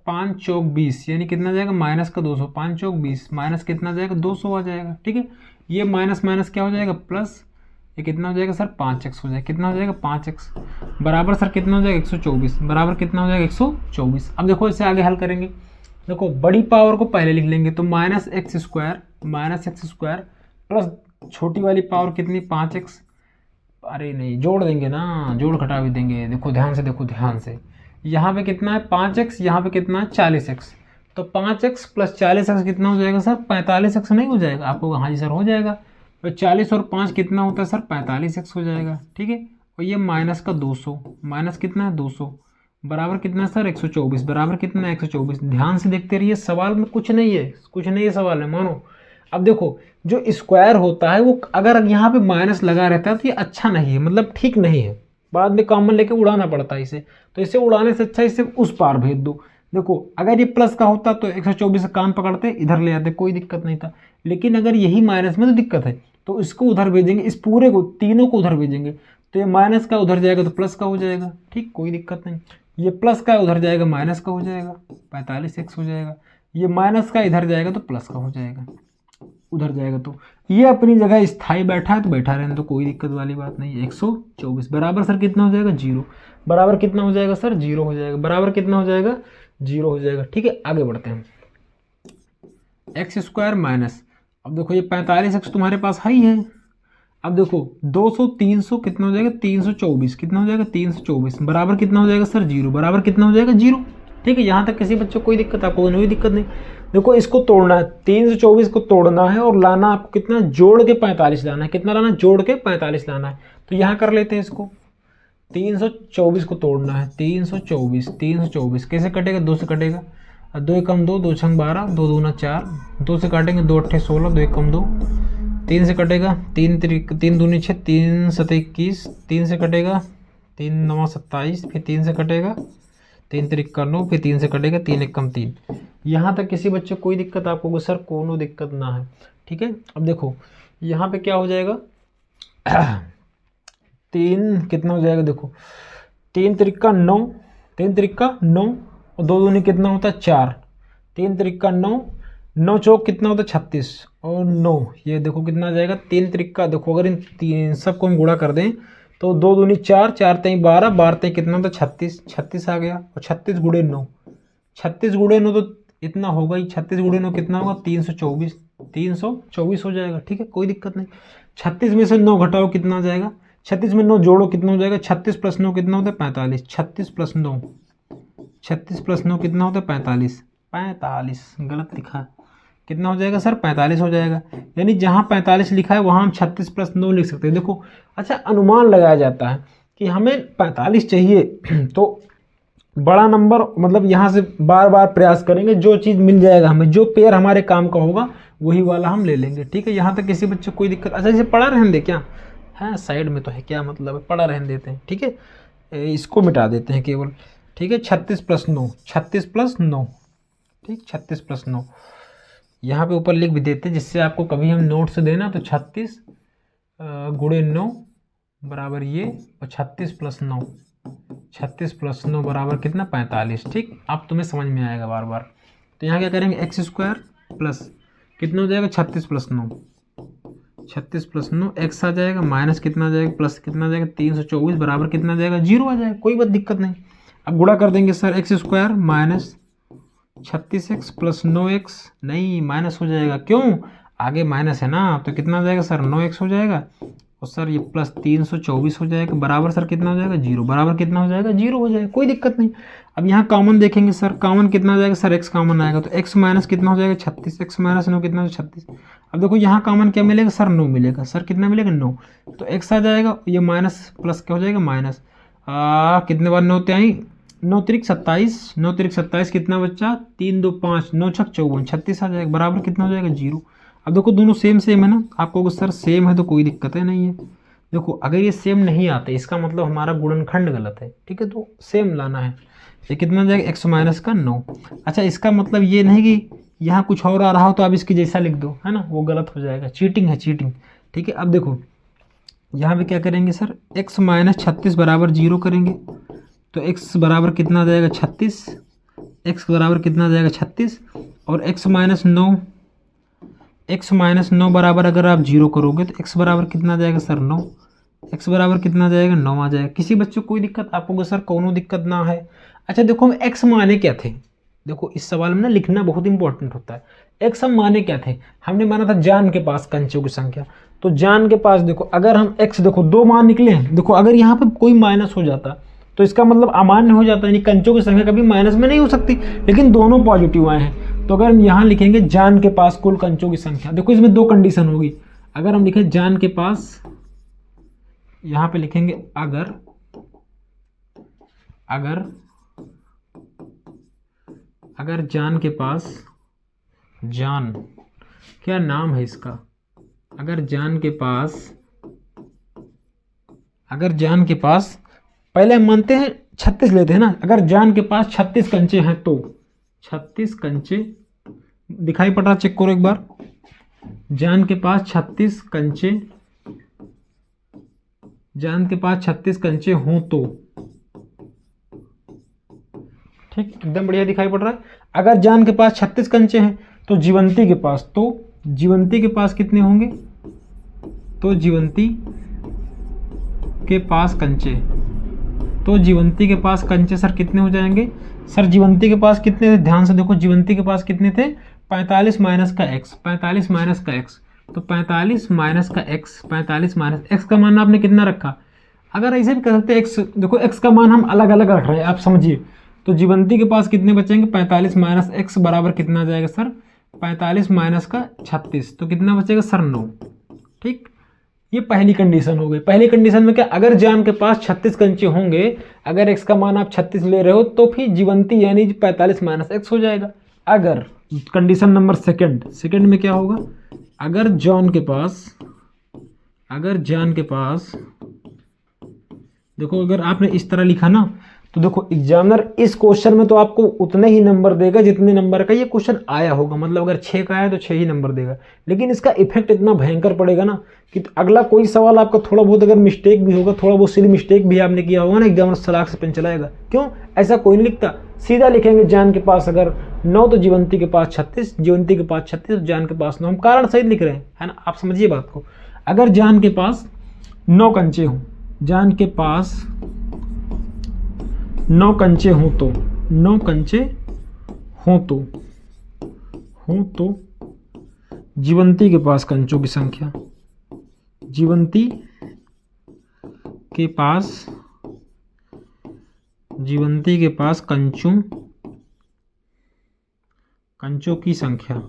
5 चौक 20 यानी कितना जाएगा? माइनस का 200, 5 चौक 20 माइनस कितना जाएगा? 200 आ जाएगा, ठीक है। ये माइनस माइनस क्या हो जाएगा? प्लस। ये कितना हो जाएगा सर? 5x हो जाएगा। कितना हो जाएगा? 5x बराबर सर कितना हो जाएगा? 124 बराबर कितना हो जाएगा? 124। अब देखो इसे आगे हल करेंगे। देखो बड़ी पावर को पहले लिख लेंगे तो माइनस एक्स स्क्वायर प्लस छोटी वाली पावर कितनी? 5x। अरे नहीं, जोड़ देंगे ना, जोड़ घटा भी देंगे। देखो ध्यान से, देखो ध्यान से, यहाँ पे कितना है? 5x, यहाँ पे कितना है? 40x। तो 5x प्लस 40x कितना हो जाएगा सर? 45x नहीं हो जाएगा? आपको हाँ जी सर हो जाएगा। तो 40 और 5 कितना होता है सर? 45x हो जाएगा, ठीक है। और ये माइनस का 200, माइनस कितना है? 200 बराबर कितना है सर? 124 बराबर कितना है? 124। ध्यान से देखते रहिए, सवाल में कुछ नहीं है, कुछ नहीं है सवाल में, मानो। अब देखो जो स्क्वायर होता है वो अगर यहाँ पे माइनस लगा रहता है तो ये अच्छा नहीं है, मतलब ठीक नहीं है। बाद में कॉमन लेके उड़ाना पड़ता है इसे, तो इसे उड़ाने से अच्छा इसे उस पार भेज दो। देखो अगर ये प्लस का होता तो 124 से कान पकड़ते इधर ले आते, कोई दिक्कत नहीं था। लेकिन अगर यही माइनस में तो दिक्कत है, तो इसको उधर भेजेंगे, इस पूरे को तीनों को उधर भेजेंगे। तो ये माइनस का उधर जाएगा तो प्लस का हो जाएगा, ठीक, कोई दिक्कत नहीं। ये प्लस का उधर जाएगा माइनस का हो जाएगा, 45x हो जाएगा। ये माइनस का इधर जाएगा तो प्लस का हो जाएगा, उधर जाएगा। तो ये अपनी जगह स्थायी बैठा है तो बैठा रहने तो कोई दिक्कत वाली बात नहीं है। 124 बराबर सर कितना हो जाएगा? 0 बराबर कितना हो जाएगा सर? 0 हो जाएगा। बराबर कितना हो जाएगा? 0 हो जाएगा, ठीक है। आगे बढ़ते हैं। एक्स स्क्वायर माइनस, अब देखो ये 45x तुम्हारे पास है ही है। अब देखो 200 300 कितना हो जाएगा? 324 कितना हो जाएगा? 324 बराबर कितना हो जाएगा सर? 0 बराबर कितना हो जाएगा? 0, ठीक है। यहाँ तक किसी बच्चे को कोई दिक्कत? आपको कोई दिक्कत नहीं। देखो इसको तोड़ना है, 324 को तोड़ना है और लाना आपको कितना? जोड़ के 45 लाना है। कितना लाना? जोड़ के 45 लाना है। तो यहाँ कर लेते हैं इसको, 324 को तोड़ना है। 324 कैसे कटेगा? 2 से कटेगा, 2 एकम 2, 2 छंग 12, 2 दूना 4, 2 से काटेंगे 2 अट्ठे 16, 2 एकम 2, 3 से कटेगा 3 दूनी 6, 3 सते 21, 3 से कटेगा 3 9 27, फिर 3 से कटेगा 3 तिरिक्का 9, फिर 3 से कटेगा 3 एकम 3। यहाँ तक किसी बच्चे को कोई दिक्कत? आपको सर कोनो दिक्कत ना है, ठीक है। अब देखो यहाँ पे क्या हो जाएगा? 3 कितना हो जाएगा? देखो 3 तिरिक्का 9, 3 तिरिक्का 9 और 2 दूनी कितना होता है? 4, 3 तिरिक्का 9, 9 चौक कितना होता है? 36 और 9, ये देखो कितना आ जाएगा? 3 तिरिक्का, देखो अगर इन तीन सबको हम गुणा कर दें तो 2 दूनी 4, 4 तेई 12, 12 तेई कितना होता है? 36, 36 आ गया। और 36 गुणे 9, 36 गुणे 9 तो इतना होगा ही। 36 गुणे 9 कितना होगा? 324, 324 हो जाएगा, ठीक है, कोई दिक्कत नहीं। 36 में से 9 घटाओ कितना आ जाएगा? 36 में 9 जोड़ो कितना हो जाएगा? 36 प्लस 9 कितना होता है? 45, 36 प्लस 9 36 प्लस 9 कितना होता है 45। 45 गलत लिखा है, कितना हो जाएगा सर 45 हो जाएगा। यानी जहाँ 45 लिखा है वहाँ हम 36 प्लस 9 लिख सकते हैं। देखो अच्छा अनुमान लगाया जाता है कि हमें 45 चाहिए तो बड़ा नंबर मतलब यहाँ से बार बार प्रयास करेंगे, जो चीज़ मिल जाएगा हमें, जो पेयर हमारे काम का होगा वही वाला हम ले लेंगे। ठीक है, यहाँ तक किसी बच्चे को कोई दिक्कत? अच्छा इसे पढ़ा रहने दे क्या है, साइड में तो है, क्या मतलब है, पढ़ा रहने देते हैं। ठीक है, इसको मिटा देते हैं केवल। ठीक है, 36 प्लस 9, 36 प्लस 9, ठीक 36 प्लस 9 यहाँ पे ऊपर लिख भी देते हैं, जिससे आपको कभी हम नोट से देना तो 36 गुणे 9 बराबर ये, और 36 प्लस 9, 36 प्लस 9 बराबर कितना 45। ठीक, अब तुम्हें समझ में आएगा बार बार। तो यहाँ क्या करेंगे एक्स स्क्वायर प्लस कितना हो जाएगा 36 प्लस 9, 36 प्लस 9 एक्स आ जाएगा, माइनस कितना आ जाएगा प्लस कितना आ जाएगा 324 बराबर कितना आ जाएगा 0 आ जाएगा। कोई बात दिक्कत नहीं। अब गुणा कर देंगे sir, x square minus 36x plus 9x, नहीं माइनस हो जाएगा, क्यों आगे माइनस है ना, तो कितना हो जाएगा सर 9x हो जाएगा, और सर ये प्लस 324 हो जाएगा बराबर सर कितना हो जाएगा 0, बराबर कितना हो जाएगा 0 हो जाएगा, कोई दिक्कत नहीं। अब यहाँ कॉमन देखेंगे सर, कॉमन कितना हो जाएगा सर x कॉमन आएगा, तो x माइनस कितना हो जाएगा 36, x माइनस 9 कितना हो 36। अब देखो यहाँ कॉमन क्या मिलेगा सर 9 मिलेगा, सर कितना मिलेगा 9, तो x आ जाएगा, ये माइनस प्लस क्या हो जाएगा माइनस, कितने बार 9 आई 9 त्रिक 27, 9 त्रिक 27 कितना बच्चा 3 2 5 9 छक 54, 36 आ जाएगा बराबर कितना हो जाएगा 0। अब देखो दोनों सेम सेम है ना, आपको सर सेम है तो कोई दिक्कत है नहीं है। देखो अगर ये सेम नहीं आते इसका मतलब हमारा गुणनखंड गलत है। ठीक है, तो सेम लाना है। ये कितना हो जाएगा x माइनस का 9। अच्छा इसका मतलब ये नहीं कि यहाँ कुछ और आ रहा हो तो आप इसकी जैसा लिख दो, है ना, वो गलत हो जाएगा, चीटिंग है चीटिंग। ठीक है, अब देखो यहाँ पे क्या करेंगे सर, x माइनस 36 बराबर 0 करेंगे, तो x बराबर कितना आ जाएगा 36, x बराबर कितना आ जाएगा 36, और x माइनस 9, x माइनस 9 बराबर अगर आप 0 करोगे तो x बराबर कितना आ जाएगा सर 9, x बराबर कितना आ जाएगा 9 आ जाएगा। किसी बच्चे को कोई दिक्कत? आपको सर कोनो दिक्कत ना है। अच्छा देखो हम x माने क्या थे, देखो इस सवाल में ना लिखना बहुत इंपॉर्टेंट होता है। x हम माने क्या थे, हमने माना था जान के पास कंचों की संख्या, तो जान के पास देखो अगर हम x देखो 2 मान निकले हैं, देखो अगर यहाँ पे कोई माइनस हो जाता तो इसका मतलब अमान्य हो जाता, यानी कंचों की संख्या कभी माइनस में नहीं हो सकती, लेकिन दोनों पॉजिटिव आए हैं। तो अगर हम यहाँ लिखेंगे जान के पास कुल कंचों की संख्या, देखो इसमें 2 कंडीशन होगी। अगर हम लिखें जान के पास, यहाँ पे लिखेंगे अगर जान के पास, जान क्या नाम है इसका, अगर जान के पास पहले हम मानते हैं 36 लेते हैं ना, अगर जान के पास 36 कंचे हैं तो 36 कंचे दिखाई पड़ रहा, चेक करो एक बार, जान के पास 36 कंचे, जान के पास 36 कंचे हों तो, ठीक एकदम बढ़िया दिखाई पड़ रहा है। अगर जान के पास 36 कंचे हैं तो जीवंती के पास, तो जीवंती के पास कितने होंगे, तो जीवंती के पास कंचे, तो जीवंती के पास कंचे सर कितने हो जाएंगे, सर जीवंती के पास कितने थे, ध्यान से देखो जीवंती के पास कितने थे 45 माइनस का x, 45 माइनस का x, तो 45 माइनस का x, 45 माइनस x का मान आपने कितना रखा, अगर ऐसे भी कर सकते हैं x, देखो x का मान हम अलग अलग रख रहे हैं आप समझिए, तो जीवंती के पास कितने बचेंगे 45 माइनस x बराबर कितना आ जाएगा सर 45 माइनस का 36, तो कितना बचेगा सर 9। ठीक, ये पहली कंडीशन हो गई। पहली कंडीशन में क्या, अगर जान के पास 36 कंचे होंगे, अगर x का मान आप 36 ले रहे हो तो फिर जीवंती यानी 45 माइनस x हो जाएगा। अगर कंडीशन नंबर सेकंड में क्या होगा, अगर जान के पास देखो अगर आपने इस तरह लिखा ना, तो देखो एग्जामिनर इस क्वेश्चन में तो आपको उतने ही नंबर देगा जितने नंबर का ये क्वेश्चन आया होगा, मतलब अगर 6 का आया तो 6 ही नंबर देगा, लेकिन इसका इफेक्ट इतना भयंकर पड़ेगा ना कि अगला कोई सवाल आपका थोड़ा बहुत अगर मिस्टेक भी होगा, थोड़ा बहुत सिली मिस्टेक भी आपने किया होगा ना, एग्जामिनर सलाख से पेन चलाएगा। क्यों, ऐसा कोई नहीं लिखता, सीधा लिखेंगे जान के पास अगर 9 तो जीवंती के पास 36, जीवंती के पास 36 जान के पास 9, हम कारण सहित लिख रहे हैं, है ना, आप समझिए बात को। अगर जान के पास 9 कंचे हों, जान के पास 9 कंचे हों तो, 9 कंचे हों तो जीवंती के पास कंचों की संख्या, जीवंती के पास कंचों कंचों की संख्या,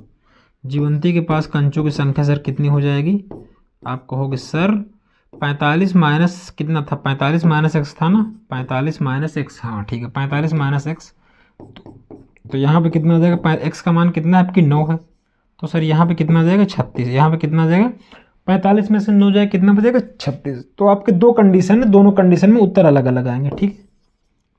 जीवंती के पास कंचों की संख्या सर कितनी हो जाएगी? आप कहोगे सर 45 माइनस कितना था, 45 माइनस एक्स था ना, 45 माइनस एक्स, हाँ ठीक है 45 माइनस एक्स। तो यहाँ पे कितना आ जाएगा, एक्स का मान कितना है आपकी 9 है, तो सर यहाँ पे कितना आ जाएगा 36, यहाँ पे कितना आ जाएगा 45 में से 9 जाएगा कितना बचेगा 36। तो आपके दो कंडीशन है, दोनों कंडीशन में उत्तर अलग अलग आएंगे, ठीक है।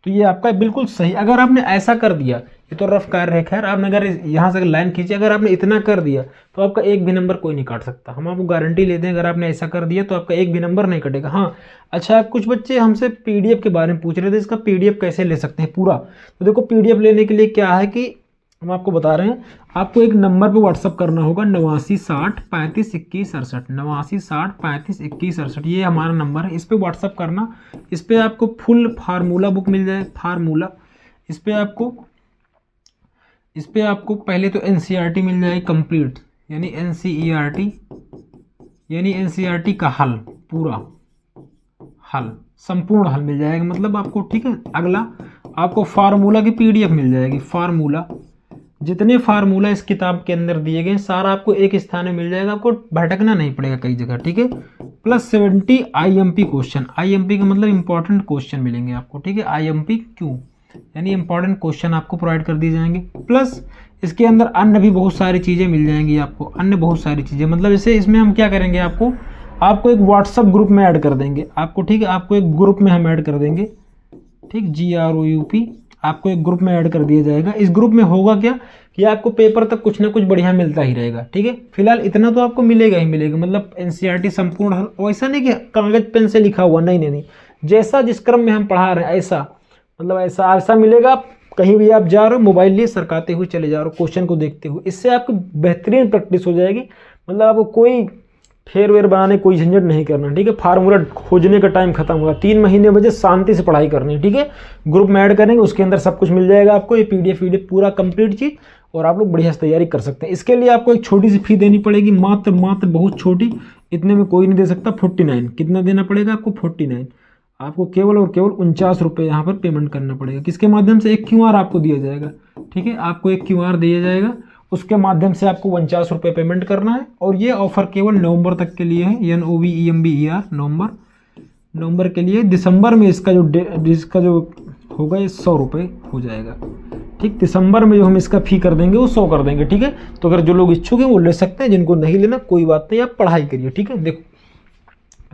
तो ये आपका बिल्कुल सही, अगर आपने ऐसा कर दिया, ये तो रफ कार्य है, खैर आपने अगर यहाँ से लाइन खींची, अगर आपने इतना कर दिया तो आपका एक भी नंबर कोई नहीं काट सकता, हम आपको गारंटी लेते हैं। अगर आपने ऐसा कर दिया तो आपका एक भी नंबर नहीं कटेगा। हाँ अच्छा, कुछ बच्चे हमसे पीडीएफ के बारे में पूछ रहे थे, इसका पीडीएफ कैसे ले सकते हैं पूरा। तो देखो पीडीएफ लेने के लिए क्या है कि हम आपको बता रहे हैं, आपको एक नंबर पे व्हाट्सअप करना होगा 89 60 35 21 68, 89 60 35 21 68, ये हमारा नंबर है, इस पे व्हाट्सअप करना। इस पे आपको फुल फार्मूला बुक मिल जाए, फार्मूला। इस पे आपको पहले तो एनसीईआरटी मिल जाएगी कंप्लीट, यानी एनसीईआरटी, यानी एनसीईआरटी का हल, पूरा हल, संपूर्ण हल मिल जाएगा मतलब आपको, ठीक है। अगला आपको फार्मूला की पीडीएफ मिल जाएगी, फार्मूला, जितने फार्मूला इस किताब के अंदर दिए गए सारा आपको एक स्थान में मिल जाएगा, आपको भटकना नहीं पड़ेगा कई जगह, ठीक है। प्लस 70 आईएमपी क्वेश्चन, आईएमपी का मतलब इंपॉर्टेंट क्वेश्चन मिलेंगे आपको, ठीक है। आईएमपी क्यों, यानी इंपॉर्टेंट क्वेश्चन आपको प्रोवाइड कर दिए जाएंगे। प्लस इसके अंदर अन्य भी बहुत सारी चीज़ें मिल जाएंगी आपको, अन्य बहुत सारी चीज़ें, मतलब इसे इसमें हम क्या करेंगे, आपको एक व्हाट्सअप ग्रुप में ऐड कर देंगे आपको, ठीक है। आपको एक ग्रुप में हम ऐड कर देंगे, ठीक, GROUP, आपको एक ग्रुप में ऐड कर दिया जाएगा। इस ग्रुप में होगा क्या कि आपको पेपर तक कुछ ना कुछ बढ़िया मिलता ही रहेगा, ठीक है। फिलहाल इतना तो आपको मिलेगा ही मिलेगा, मतलब एनसीईआरटी संपूर्ण हल, वैसा नहीं कि कागज पेन से लिखा हुआ, नहीं नहीं नहीं, जैसा जिस क्रम में हम पढ़ा रहे हैं ऐसा, मतलब ऐसा मिलेगा। कहीं भी आप जा रहे हो, मोबाइल लिए सरकाते हुए चले जा रहे हो, क्वेश्चन को देखते हुए, इससे आपको बेहतरीन प्रैक्टिस हो जाएगी। मतलब आपको कोई फेर वेर बनाने कोई झंझट नहीं करना, ठीक है। फार्मूला खोजने का टाइम खत्म होगा, 3 महीने बजे शांति से पढ़ाई करनी, ठीक है। ग्रुप में ऐड करेंगे, उसके अंदर सब कुछ मिल जाएगा आपको, ये पीडीएफ पूरा कंप्लीट चीज, और आप लोग बढ़िया से तैयारी कर सकते हैं। इसके लिए आपको एक छोटी सी फी देनी पड़ेगी, मात्र बहुत छोटी, इतने में कोई नहीं दे सकता। 49, कितना देना पड़ेगा आपको 49, आपको केवल और केवल 49 रुपये यहाँ पर पेमेंट करना पड़ेगा। किसके माध्यम से, एक क्यूआर आपको दिया जाएगा, ठीक है। आपको एक क्यूआर दिया जाएगा, उसके माध्यम से आपको 49 रुपये पेमेंट करना है। और ये ऑफर केवल नवंबर तक के लिए है, NOVEMBER, नवंबर के लिए। दिसंबर में इसका जो होगा ये 100 रुपये हो जाएगा, ठीक। दिसंबर में जो हम इसका फी कर देंगे वो 100 कर देंगे, ठीक है। तो अगर जो लोग इच्छुक हैं वो ले सकते हैं, जिनको नहीं लेना कोई बात नहीं, आप पढ़ाई करिए, ठीक है। देखो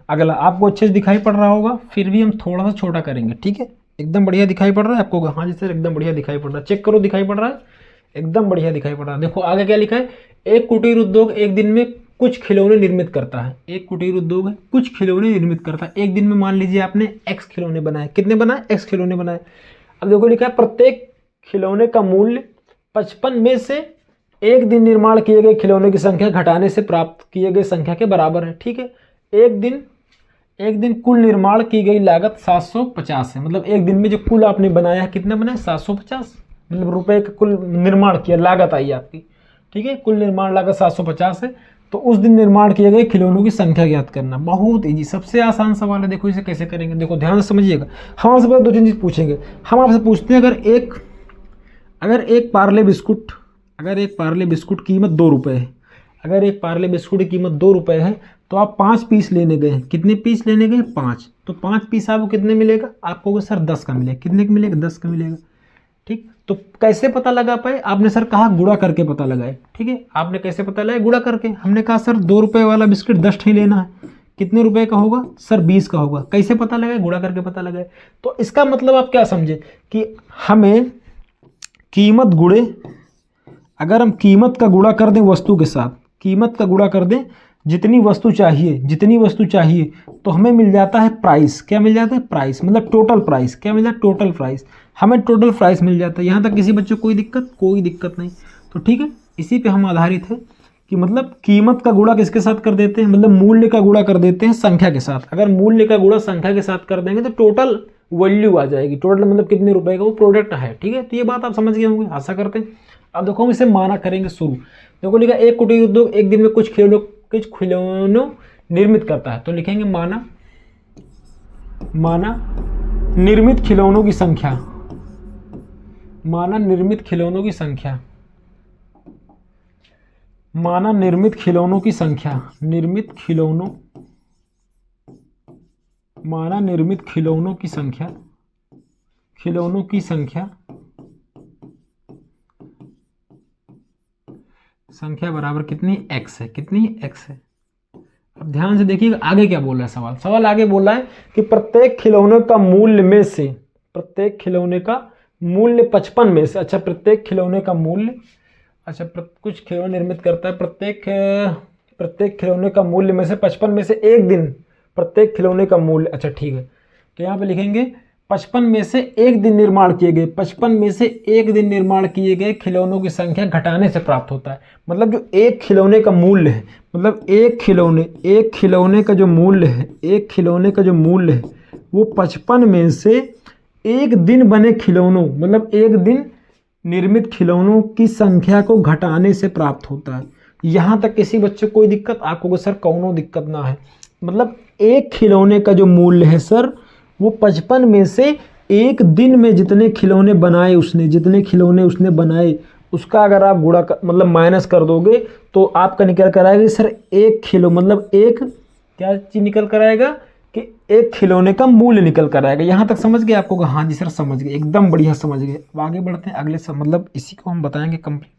अगला आपको अच्छे से दिखाई पड़ रहा होगा, फिर भी हम थोड़ा सा छोटा करेंगे, ठीक है। एकदम बढ़िया दिखाई पड़ रहा है आपको, हाँ जी सर एकदम बढ़िया दिखाई पड़ रहा है, चेक करो दिखाई पड़ रहा है, एकदम बढ़िया दिखाई पड़ रहा है। देखो आगे क्या लिखा है, एक कुटीर उद्योग एक दिन में कुछ खिलौने निर्मित करता है। एक कुटीर उद्योग है, कुछ खिलौने निर्मित करता है एक दिन में। मान लीजिए आपने X खिलौने बनाए, कितने बनाए, X खिलौने बनाए। अब देखो लिखा है प्रत्येक खिलौने का मूल्य 55 में से एक दिन निर्माण किए गए खिलौने की संख्या घटाने से प्राप्त किए गए संख्या के बराबर है, ठीक है। एक दिन कुल निर्माण की गई लागत 750 है, मतलब एक दिन में जो कुल आपने बनाया है, कितना बनाया 750, मतलब रुपए का कुल निर्माण किया, लागत आई आपकी, ठीक है। कुल निर्माण लागत 750 है। तो उस दिन निर्माण किए गए खिलौनों की संख्या ज्ञात करना, बहुत इजी, सबसे आसान सवाल है। देखो इसे कैसे करेंगे, देखो ध्यान से समझिएगा। हम आपसे पहले 2-3 चीज पूछेंगे। हम आपसे पूछते हैं अगर एक पार्ले बिस्कुट कीमत 2 रुपये है, अगर एक पार्ले बिस्कुट की कीमत 2 रुपये है, तो आप 5 पीस लेने गए, कितने पीस लेने गए 5, तो 5 पीस आपको कितने मिलेगा, आपको सर 10 का मिलेगा, कितने का मिलेगा 10 का मिलेगा, ठीक। तो कैसे पता लगा पाए, आपने सर कहा गुणा करके पता लगाए, ठीक है। आपने कैसे पता लगाया, गुणा करके। हमने कहा सर 2 रुपये वाला बिस्किट 10 ही लेना है, कितने रुपए का होगा सर 20 का होगा, कैसे पता लगाए, गुणा करके पता लगाए। तो इसका मतलब आप क्या समझे कि हमें कीमत गुणे, अगर हम कीमत का गुणा कर दें वस्तु के साथ, कीमत का गुणा कर दें, जितनी वस्तु चाहिए तो हमें मिल जाता है प्राइस। क्या मिल जाता है, प्राइस, मतलब टोटल प्राइस। क्या मिल जाता है, टोटल प्राइस, हमें टोटल प्राइस मिल जाता है। यहाँ तक किसी बच्चे को कोई दिक्कत नहीं, तो ठीक है। इसी पे हम आधारित है कि मतलब कीमत का गुणा किसके साथ कर देते हैं, मतलब मूल्य का गुणा कर देते हैं संख्या के साथ। अगर मूल्य का गुणा संख्या के साथ कर देंगे तो टोटल वैल्यू आ जाएगी, टोटल मतलब कितने रुपए का वो प्रोडक्ट है, ठीक है। तो ये बात आप समझ गए होंगे, आशा करते हैं। अब देखो हम इसे माना करेंगे शुरू। देखो लिखा एक कुटीर उद्योग एक दिन में कुछ खिलौनों निर्मित करता है, तो लिखेंगे माना निर्मित खिलौनों की संख्या, माना निर्मित खिलौनों की संख्या, निर्मित खिलौनों, माना निर्मित खिलौनों की संख्या, खिलौनों की संख्या, संख्या बराबर कितनी x है, कितनी x है। अब ध्यान से देखिएगा आगे क्या बोल रहा है सवाल। सवाल आगे बोल रहा है कि प्रत्येक खिलौने का मूल्य में से, प्रत्येक खिलौने का मूल्य 55 में से, अच्छा प्रत्येक खिलौने का मूल्य, अच्छा कुछ खिलौने निर्मित करता है, प्रत्येक खिलौने का मूल्य में से 55 में से एक दिन, प्रत्येक खिलौने का मूल्य, अच्छा ठीक है। तो यहाँ पे लिखेंगे 55 में से एक दिन निर्माण किए गए, 55 में से एक दिन निर्माण किए गए खिलौनों की संख्या घटाने से प्राप्त होता है। मतलब जो एक खिलौने का मूल्य है, मतलब एक खिलौने का जो मूल्य है, एक खिलौने का जो मूल्य है वो 55 में से एक दिन बने खिलौनों, मतलब एक दिन निर्मित खिलौनों की संख्या को घटाने से प्राप्त होता है। यहाँ तक किसी बच्चे को कोई दिक्कत? आपको सर कौनो दिक्कत ना है। मतलब एक खिलौने का जो मूल्य है सर वो 55 में से एक दिन में जितने खिलौने बनाए उसने, जितने खिलौने उसने बनाए उसका अगर आप गुणा मतलब माइनस कर दोगे तो आपका निकल कर आएगा सर एक किलो, मतलब एक क्या चीज निकल कर आएगा कि एक खिलौने का मूल्य निकल कर आएगा। यहाँ तक समझ गए आपको? हाँ जी सर समझ गए, एकदम बढ़िया समझ गए। अब आगे बढ़ते हैं अगले मतलब इसी को हम बताएंगे कंप्लीट।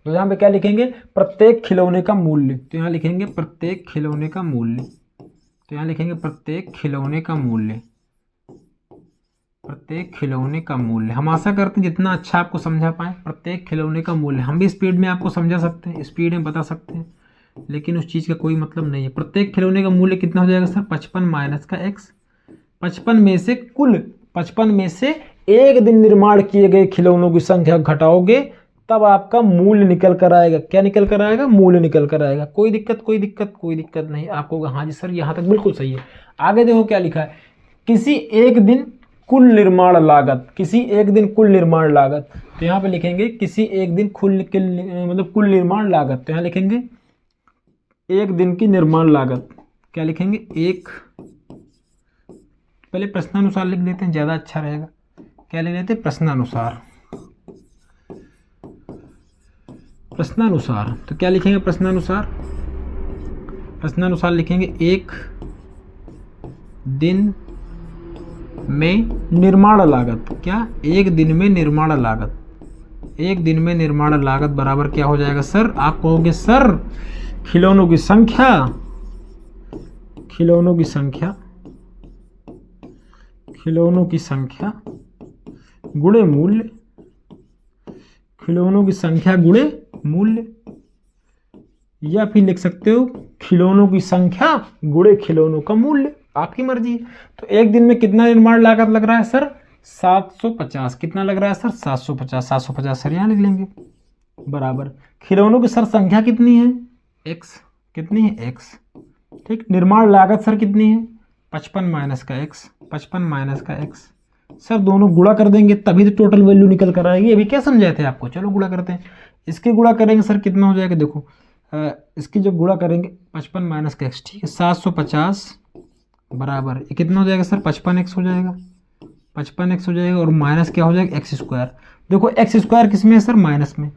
तो यहाँ पे क्या लिखेंगे? प्रत्येक खिलौने का मूल्य, तो यहाँ लिखेंगे प्रत्येक खिलौने का मूल्य, तो यहाँ लिखेंगे प्रत्येक खिलौने का मूल्य, प्रत्येक खिलौने का मूल्य। हम आशा करते हैं जितना अच्छा आपको समझा पाए। प्रत्येक खिलौने का मूल्य हम भी स्पीड में आपको समझा सकते हैं, स्पीड में बता सकते हैं, लेकिन उस चीज़ का कोई मतलब नहीं है। प्रत्येक खिलौने का मूल्य कितना हो जाएगा सर? 55 माइनस का x। 55 में से कुल 55 में से एक दिन निर्माण किए गए खिलौनों की संख्या घटाओगे तब आपका मूल्य निकल कर आएगा। क्या निकल कर आएगा? मूल्य निकल कर आएगा। कोई दिक्कत? कोई दिक्कत? कोई दिक्कत नहीं। आपको हाँ जी सर यहाँ तक बिल्कुल सही है। आगे देखो क्या लिखा है, किसी एक दिन कुल निर्माण लागत, किसी एक दिन कुल निर्माण लागत। तो यहाँ पे लिखेंगे किसी एक दिन मतलब कुल निर्माण लागत। तो यहाँ लिखेंगे एक दिन की निर्माण लागत। क्या लिखेंगे? एक, पहले प्रश्नानुसार लिख लेते हैं, ज़्यादा अच्छा रहेगा। क्या लिख लेते हैं? प्रश्नानुसार, प्रश्नानुसार। तो क्या लिखेंगे प्रश्नानुसार? प्रश्नानुसार लिखेंगे एक दिन में निर्माण लागत। क्या? एक दिन में निर्माण लागत, एक दिन में निर्माण लागत बराबर क्या हो जाएगा सर? आप कहोगे सर खिलौनों की संख्या, खिलौनों की संख्या, खिलौनों की संख्या गुणे मूल्य, खिलौनों की संख्या गुणे मूल्य, या फिर लिख सकते हो खिलौनों की संख्या गुणे खिलौनों का मूल्य, आपकी मर्जी है। तो एक दिन में कितना निर्माण लागत लग रहा है सर? 750। कितना लग रहा है सर? 750। 750 सर यहाँ लिख लेंगे बराबर खिलौनों की सर संख्या कितनी है? x। कितनी है? x। ठीक। निर्माण लागत सर कितनी है? 55 माइनस का x, 55 माइनस का x। सर दोनों गुणा कर देंगे तभी तो टोटल वैल्यू निकल कर आएगी। अभी क्या समझाए थे आपको? चलो गुणा करते हैं। इसके गुणा करेंगे सर कितना हो जाएगा? देखो इसकी जब गुणा करेंगे 55 माइनस का x, ठीक है, 750 बराबर ये कितना हो जाएगा सर? 55x हो जाएगा, 55x हो जाएगा और माइनस क्या हो जाएगा? X square. देखो एक्स स्क्वायर किस में है सर? माइनस में।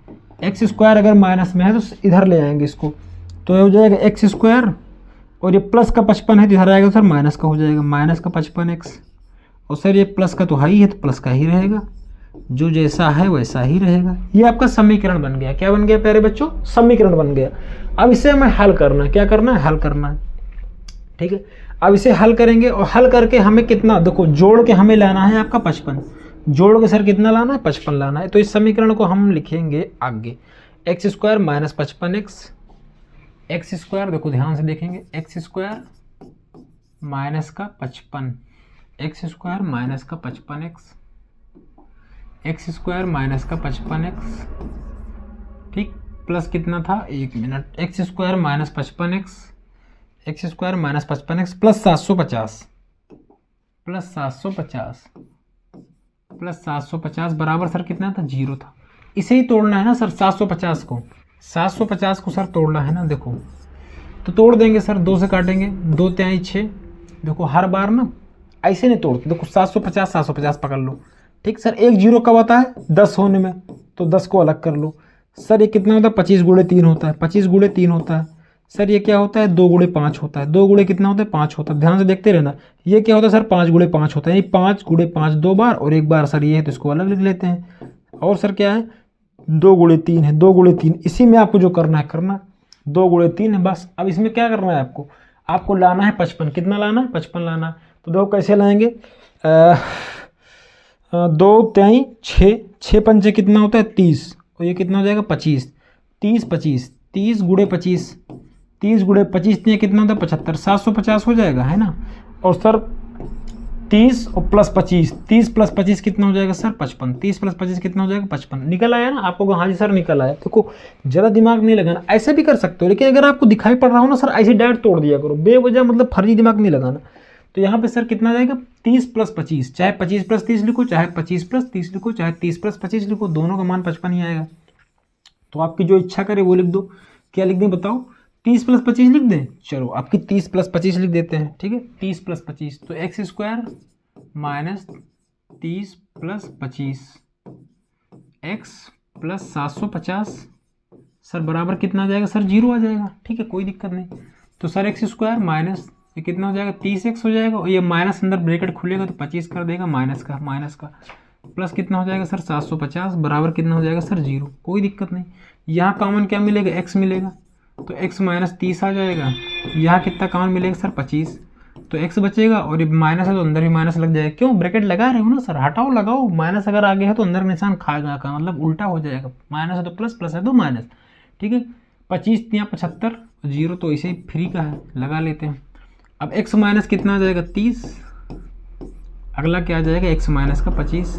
एक्स स्क्वायर अगर माइनस में है तो इधर ले आएंगे इसको, तो ये हो जाएगा एक्स स्क्वायर और ये प्लस का 55 है तो इधर आएगा सर माइनस का हो जाएगा, माइनस का 55x। और सर ये प्लस का तो हाई है तो प्लस का ही रहेगा, जो जैसा है वैसा ही रहेगा। ये आपका समीकरण बन गया। क्या बन गया प्यारे बच्चों? समीकरण बन गया। अब इसे हमें हल करना है। क्या करना है? हल करना है, ठीक है। अब इसे हल करेंगे और हल करके हमें कितना, देखो जोड़ के हमें लाना है आपका 55, जोड़ के सर कितना लाना है? 55 लाना है। तो इस समीकरण को हम लिखेंगे आगे x square minus 55x, x square, देखो ध्यान से देखेंगे, एक्स स्क्वायर माइनस का 55, एक्स स्क्वायर माइनस का 55x, एक्स स्क्वायर माइनस का 55x, ठीक, प्लस कितना था? एक minute, x square minus 55x, x square minus 55x plus 750, plus 750, plus 750 बराबर सर कितना था? 0 था। इसे ही तोड़ना है ना सर 750 को, 750 को सर तोड़ना है ना। देखो तो तोड़ देंगे सर, 2 से काटेंगे, 2 तिहाई 6। देखो हर बार ना ऐसे नहीं तोड़ते। देखो 750 750 पकड़ लो, ठीक सर। एक जीरो कब आता है? 10 होने में, तो 10 को अलग कर लो। सर ये कितना होता है, 25 गुणे 3 होता है, 25 गुणे 3 होता है। सर ये क्या होता है, 2 गुणे 5 होता है, 2 गुणे कितना होता है, 5 होता है। ध्यान से देखते रहना। ये क्या होता है सर, 5 गुणे 5 होता है, यानी 5 गुणे 5 2 बार और 1 बार सर ये है, तो इसको अलग लिख लेते हैं। और सर क्या है, 2 गुणे 3 है, 2 गुणे 3, इसी में आपको जो करना है करना, 2 गुणे 3 है बस। अब इसमें क्या करना है आपको, आपको लाना है 55। कितना लाना है, 55 लाना है। तो देखो कैसे लाएंगे, 2 3 6, 6 पंचे कितना होता है 30, और ये कितना हो जाएगा 25, 30 25, 30 गुणे 25, 30 गुणे 25 ये कितना होता है 75, 750 हो जाएगा, है ना। और सर 30 और प्लस 25, 30 प्लस 25 कितना हो जाएगा सर 55, 30 प्लस 25 कितना हो जाएगा 55। निकल आया ना आपको, हाँ जी सर निकल आया। देखो ज़्यादा दिमाग नहीं लगाना, ऐसे भी कर सकते हो, लेकिन अगर आपको दिखाई पड़ रहा हो ना सर, ऐसे डायरेक्ट तोड़ दिया करो, बेवजह मतलब फर्जी दिमाग नहीं लगाना। तो यहाँ पे सर कितना जाएगा 30 प्लस 25, चाहे 25 प्लस 30 लिखो, चाहे 25 प्लस 30 लिखो, चाहे 30 प्लस 25 लिखो, दोनों का मान 55 ही आएगा। तो आपकी जो इच्छा करे वो लिख दो। क्या लिख दें बताओ, 30 प्लस 25 लिख दें। चलो आपकी 30 प्लस 25 लिख देते हैं, ठीक है, 30 प्लस 25, तो x square minus 30 plus 25 x plus 750 sir बराबर कितना आ जाएगा सर, 0 आ जाएगा। ठीक है, कोई दिक्कत नहीं। तो सर एक्स स्क्वायर माइनस ये कितना हो जाएगा 30x हो जाएगा, और ये माइनस अंदर ब्रैकेट खुलेगा तो 25 कर देगा, माइनस का प्लस कितना हो जाएगा सर 750 बराबर कितना हो जाएगा सर 0। कोई दिक्कत नहीं। यहाँ कॉमन क्या मिलेगा, x मिलेगा, तो x माइनस 30 आ जाएगा। यहाँ कितना कॉमन मिलेगा सर 25, तो x बचेगा, और ये माइनस है तो अंदर भी माइनस लग जाएगा। क्यों, ब्रैकेट लगा रहे हो ना सर, हटाओ लगाओ, माइनस अगर आगे है तो अंदर निशान खाएगा का मतलब उल्टा हो जाएगा, माइनस है तो प्लस, प्लस है तो माइनस। ठीक है, 25 या 75, 0 तो इसे फ्री का है, लगा लेते हैं। अब x माइनस कितना आ जाएगा 30, अगला क्या आ जाएगा x माइनस का 25,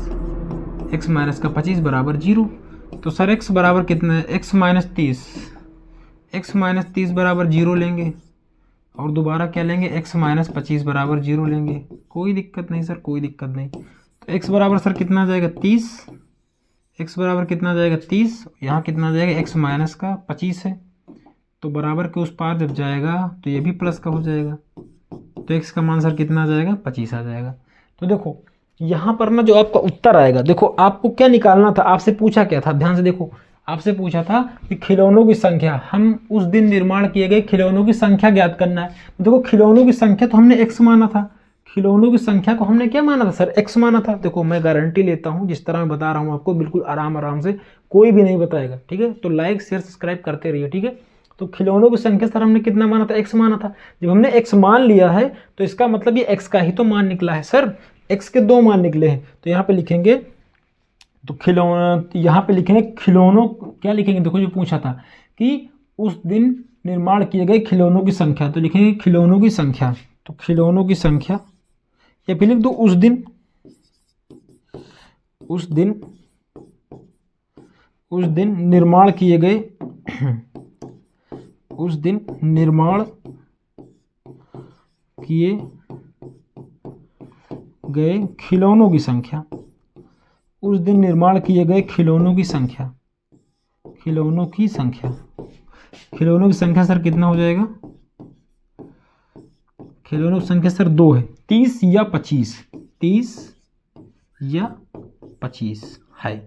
x माइनस का 25 बराबर 0। तो सर x बराबर कितना है, x माइनस 30, x माइनस 30 बराबर 0 लेंगे, और दोबारा क्या लेंगे, x माइनस 25 बराबर 0 लेंगे। कोई दिक्कत नहीं सर, कोई दिक्कत नहीं। तो x बराबर सर कितना आ जाएगा 30, x बराबर कितना आ जाएगा 30, यहाँ कितना आ जाएगा x माइनस का 25 है, तो बराबर के उस पार जब जाएगा तो ये भी प्लस का हो जाएगा, तो x का मान सर कितना आ जाएगा 25 आ जाएगा। तो देखो यहाँ पर ना जो आपका उत्तर आएगा, देखो आपको क्या निकालना था, आपसे पूछा क्या था, ध्यान से देखो, आपसे पूछा था कि खिलौनों की संख्या, हम उस दिन निर्माण किए गए खिलौनों की संख्या ज्ञात करना है। देखो खिलौनों की संख्या तो हमने x माना था, खिलौनों की संख्या को हमने क्या माना था सर, x माना था। देखो मैं गारंटी लेता हूँ, जिस तरह मैं बता रहा हूँ आपको, बिल्कुल आराम आराम से, कोई भी नहीं बताएगा। ठीक है, तो लाइक शेयर सब्सक्राइब करते रहिए। ठीक है, तो खिलौनों की संख्या सर हमने कितना माना था, x माना था। जब हमने x मान लिया है तो इसका मतलब ये x का ही तो मान निकला है सर, x के 2 मान निकले हैं। तो यहाँ पे लिखेंगे, तो यहाँ पे लिखेंगे खिलौनों, क्या लिखेंगे, देखो जो पूछा था कि उस दिन निर्माण किए गए खिलौनों की संख्या, तो लिखेंगे खिलौनों की संख्या, तो खिलौनों की संख्या, या फिर लिख दो उस दिन, उस दिन निर्माण किए गए उस दिन निर्माण किए गए खिलौनों की संख्या, उस दिन निर्माण किए गए खिलौनों की संख्या, खिलौनों की संख्या, खिलौनों की संख्या सर कितना हो जाएगा, खिलौनों की संख्या सर 2 है, 30 या 25, 30 या 25 है,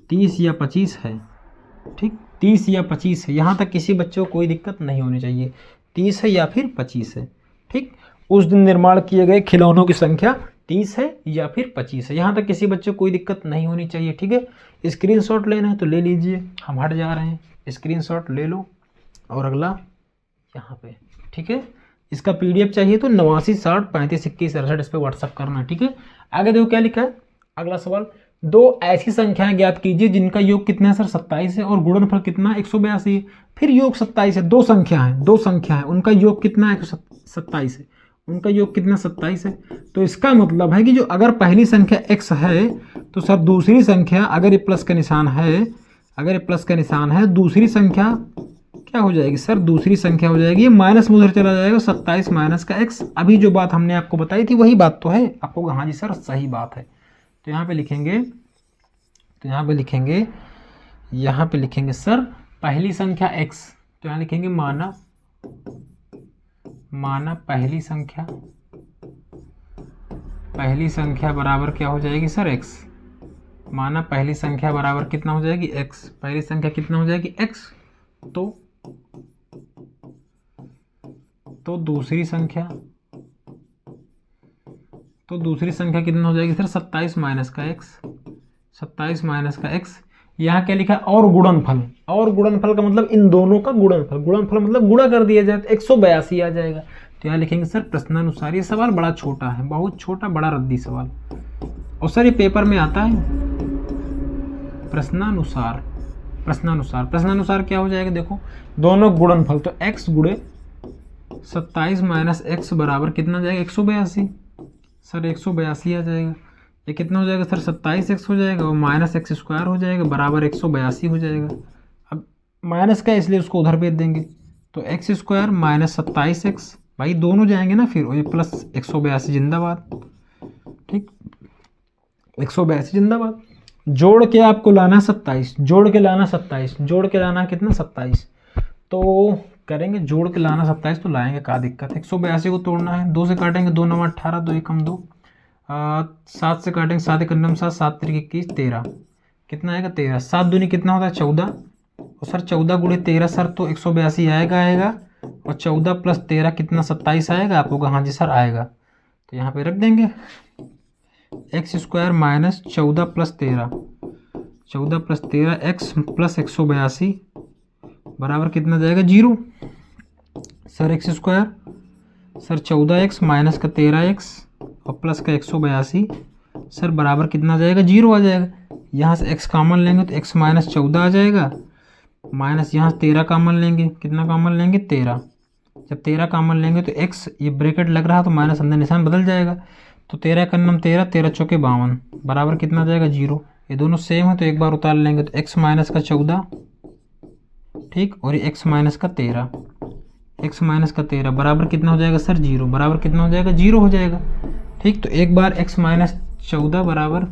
30 या 25 है। ठीक, 30 या 25 है, यहाँ तक किसी बच्चे को कोई दिक्कत नहीं होनी चाहिए, 30 है या फिर 25 है। ठीक, उस दिन निर्माण किए गए खिलौनों की संख्या 30 है या फिर 25 है, यहाँ तक किसी बच्चे को कोई दिक्कत नहीं होनी चाहिए। ठीक है, स्क्रीनशॉट लेना है तो ले लीजिए, हम हट जा रहे हैं, स्क्रीनशॉट ले लो। और अगला यहाँ पे, ठीक है, इसका PDF चाहिए तो 89 60 35 21 68 इस पर व्हाट्सअप करना। ठीक है, आगे देखो क्या लिखा है, अगला सवाल, 2 ऐसी संख्याएं ज्ञात कीजिए जिनका योग कितना है सर 27 है और गुणनफल कितना 182 है। फिर योग 27 है, दो संख्या है, उनका योग कितना है 27 है, उनका योग कितना 27 है। तो इसका मतलब है कि जो अगर पहली संख्या x है तो सर दूसरी संख्या, अगर ये प्लस का निशान है, दूसरी संख्या क्या हो जाएगी सर, दूसरी संख्या हो जाएगी, ये माइनस में उधर चला जाएगा, 27 माइनस का x। अभी जो बात हमने आपको बताई थी वही बात तो है, आपको हाँ जी सर सही बात है। तो यहाँ पे लिखेंगे सर पहली संख्या x, तो यहाँ लिखेंगे माना पहली संख्या बराबर क्या हो जाएगी सर x। माना पहली संख्या बराबर कितना हो जाएगी x, पहली संख्या कितना हो जाएगी x, तो दूसरी संख्या कितना हो जाएगी सर 27 माइनस का x, 27 माइनस का x। यहाँ क्या लिखा है और गुणनफल, और गुणनफल का मतलब इन दोनों का गुणनफल, गुणनफल मतलब गुणा कर दिया जाए तो 182 आ जाएगा। तो यहाँ लिखेंगे सर प्रश्नानुसार। ये सवाल बड़ा छोटा है, बहुत छोटा, बड़ा रद्दी सवाल, और सर ये पेपर में आता है। प्रश्नानुसार, प्रश्नानुसार क्या हो जाएगा, देखो दोनों गुणनफल, तो x गुणे 27 माइनस x बराबर कितना जाएगा 182, सर 182 आ जाएगा। ये कितना हो जाएगा सर 27x हो जाएगा और माइनस एक्स स्क्वायर हो जाएगा बराबर 182 हो जाएगा। अब माइनस का इसलिए उसको उधर भेज देंगे, तो एक्स स्क्वायर माइनस 27x, भाई दोनों जाएंगे ना फिर, और ये प्लस 182 जिंदाबाद, ठीक 182 जिंदाबाद। जोड़ के आपको लाना 27, जोड़ के लाना 27, जोड़ के लाना कितना 27, तो करेंगे जोड़ के लाना 27 तो लाएंगे, क्या दिक्कत है। 182 को तोड़ना है, 2 से काटेंगे 2 9 18, 2 एकम 2, 7 से काटेंगे 7 एक 7, 7 3 21 13, कितना आएगा 13, 7 दूनी कितना होता है 14, और सर 14 गुणे 13 सर तो 182 आएगा, और 14 प्लस 13 कितना 27 आएगा आपको, हाँ जी सर आएगा। तो यहाँ पे रख देंगे x square minus 14 plus 13, 14 plus 13 x plus 182 बराबर कितना जाएगा 0। Sir x square, sir 14x minus का 13x और प्लस का 182 सर बराबर कितना जाएगा 0 आ जाएगा। यहाँ से x कॉमन लेंगे तो x माइनस 14 आ जाएगा, माइनस यहाँ 13 कॉमन लेंगे, कितना कॉमन लेंगे 13, जब 13 कॉमन लेंगे तो x, ये ब्रैकेट लग रहा तो माइनस अंदर निशान बदल जाएगा, तो 13 का नम 13, 13 चौके 52 बराबर कितना जाएगा 0। ये दोनों सेम है तो एक बार उतार लेंगे, तो x माइनस का 14, ठीक, और ये x माइनस का 13, x माइनस का 13 बराबर कितना हो जाएगा सर 0, बराबर कितना हो जाएगा 0 हो जाएगा, ठीक। तो एक बार x माइनस 14 बराबर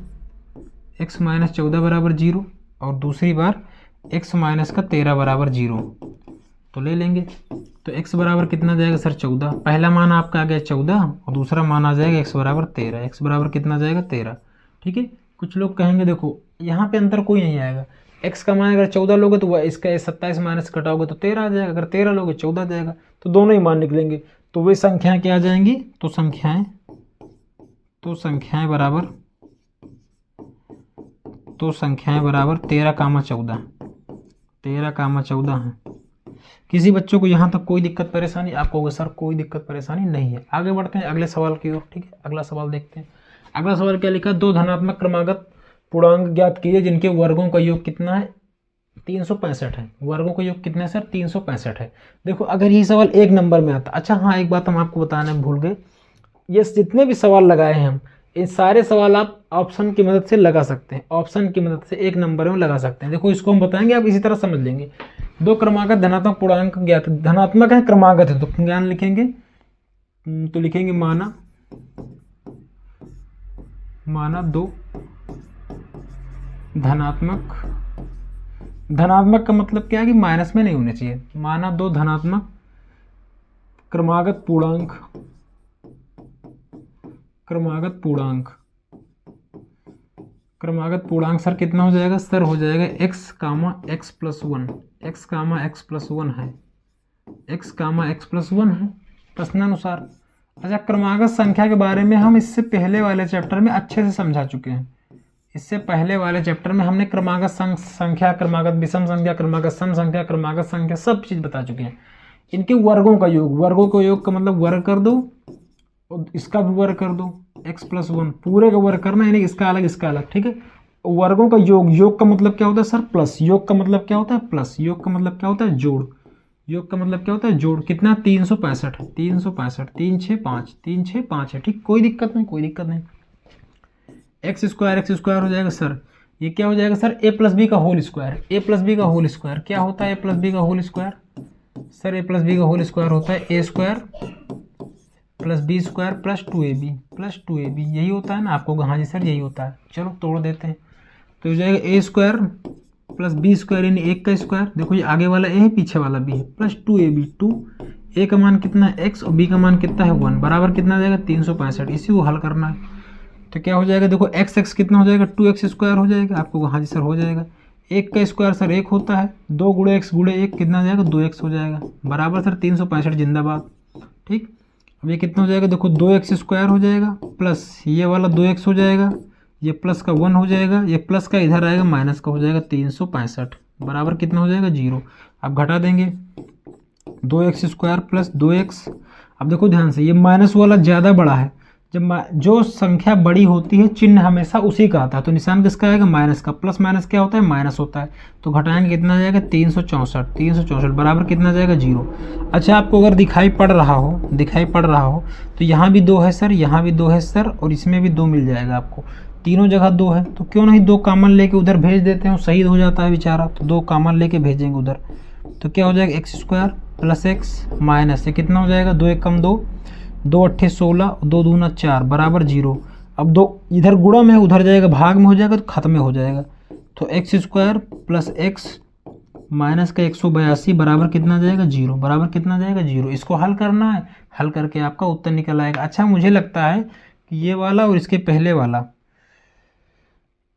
0 और दूसरी बार x माइनस का 13 बराबर 0, तो ले लेंगे। तो x बराबर कितना जाएगा सर 14, पहला मान आपका आ गया 14 और दूसरा मान आ जाएगा x बराबर 13, x बराबर कितना जाएगा 13, ठीक है। कुछ लोग कहेंगे देखो यहाँ पे अंतर कोई नहीं आएगा, x का मान अगर 14 लोगे तो वह इसका 27 माइनस कटाओगे तो 13 आ जाएगा, अगर 13 लोगे 14 आ जाएगा, तो दोनों ही मान निकलेंगे। तो वे संख्याएं क्या आ जाएंगी, तो संख्याएं बराबर 13 कामा 14, 13 कामा 14 है। किसी बच्चों को यहाँ तक कोई दिक्कत परेशानी, आप कहोगे सर कोई दिक्कत परेशानी नहीं है। आगे बढ़ते हैं अगले सवाल की ओर, ठीक है। अगला सवाल देखते हैं। अगला सवाल क्या लिखा, दो धनात्मक क्रमागत पूर्णांक ज्ञात कीजिए जिनके वर्गों का योग कितना है 365 है। वर्गों का योग कितना है सर 365 है। देखो अगर ये सवाल एक नंबर में आता, अच्छा हाँ एक बात हम आपको बताने भूल गए, ये जितने भी सवाल लगाए हैं हम, ये सारे सवाल आप ऑप्शन की मदद से लगा सकते हैं, ऑप्शन की मदद से एक नंबर में लगा सकते हैं। देखो इसको हम बताएंगे, आप इसी तरह समझ लेंगे। दो क्रमागत धनात्मक पूर्णांक ज्ञात, धनात्मक है क्रमागत है तो ज्ञान लिखेंगे, तो लिखेंगे माना दो धनात्मक का मतलब क्या है कि माइनस में नहीं होने चाहिए। माना दो धनात्मक क्रमागत पूर्णांक सर कितना हो जाएगा, सर हो जाएगा x कामा x प्लस 1, x कामा x प्लस 1 है, x कामा x प्लस 1 है प्रश्नानुसार। अच्छा क्रमागत संख्या के बारे में हम इससे पहले वाले चैप्टर में अच्छे से समझा चुके हैं। इससे पहले वाले चैप्टर में हमने क्रमागत संख्या, क्रमागत विषम संख्या, क्रमागत सम संख्या, क्रमागत संख्या सब चीज बता चुके हैं। इनके वर्गों का योग, वर्गों का योग का मतलब वर्ग कर दो और इसका भी वर्ग कर दो, x प्लस 1 पूरे का वर्ग करना, यानी इसका अलग, ठीक है। वर्गों का योग का मतलब क्या होता है सर प्लस, योग का मतलब क्या होता है प्लस, योग का मतलब क्या होता है जोड़, योग का मतलब क्या होता है जोड़। कितना 365 है, 365, 3 6 5 है, ठीक, कोई दिक्कत नहीं। एक्स स्क्वायर हो जाएगा सर, ये क्या हो जाएगा सर a प्लस बी का होल स्क्वायर, क्या होता है a प्लस बी का whole square, sir a plus b का होल स्क्वायर होता है a square plus b square plus 2ab, यही होता है ना आपको, हाँ जी सर यही होता है। चलो तोड़ देते हैं, तो हो जाएगा a square plus b square यानी 1 का स्क्वायर, देखो ये आगे वाला a है पीछे वाला b है, प्लस 2ab, 2 a का मान कितना है x और b का मान कितना है 1, बराबर कितना आ जाएगा 365, इसी को हल करना है। तो क्या हो जाएगा, देखो एक्स एक्स कितना हो जाएगा, 2x² हो जाएगा आपको। हाँ जी सर हो जाएगा। एक का स्क्वायर सर एक होता है, 2 गुणे एक्स गुणे एक कितना हो जाएगा, 2x हो जाएगा बराबर सर 365 जिंदाबाद। ठीक, अब ये कितना हो जाएगा, देखो 2x² हो जाएगा प्लस ये वाला 2x हो जाएगा, ये प्लस का 1 हो जाएगा, ये प्लस का इधर आएगा माइनस का हो जाएगा 365 बराबर कितना हो जाएगा 0। अब घटा देंगे 2x² प्लस 2x। अब देखो ध्यान से, ये माइनस वाला ज़्यादा बड़ा है, जब जो संख्या बड़ी होती है चिन्ह हमेशा उसी का आता है, तो निशान किसका आएगा, माइनस का। प्लस माइनस क्या होता है, माइनस होता है। तो घटाएंगे कितना आ जाएगा 364 बराबर कितना जाएगा 0। अच्छा आपको अगर दिखाई पड़ रहा हो तो यहाँ भी 2 है सर, यहाँ भी 2 है सर, और इसमें भी 2 मिल जाएगा आपको। तीनों जगह 2 है, तो क्यों नहीं 2 कॉमन लेके उधर भेज देते हैं, शहीद हो जाता है बेचारा। तो 2 कॉमन लेके भेजेंगे उधर, तो क्या हो जाएगा x² प्लस एक्स माइनस ये कितना हो जाएगा, 2 1 कम 2, 2 8 16, 2 दूना 4 बराबर 0। अब 2 इधर गुणा में उधर जाएगा, भाग में हो जाएगा तो खत्म में हो जाएगा। तो x² प्लस एक्स माइनस का 182 बराबर कितना जाएगा 0, बराबर कितना जाएगा 0। इसको हल करना है, हल करके आपका उत्तर निकल आएगा। अच्छा मुझे लगता है कि ये वाला और इसके पहले वाला,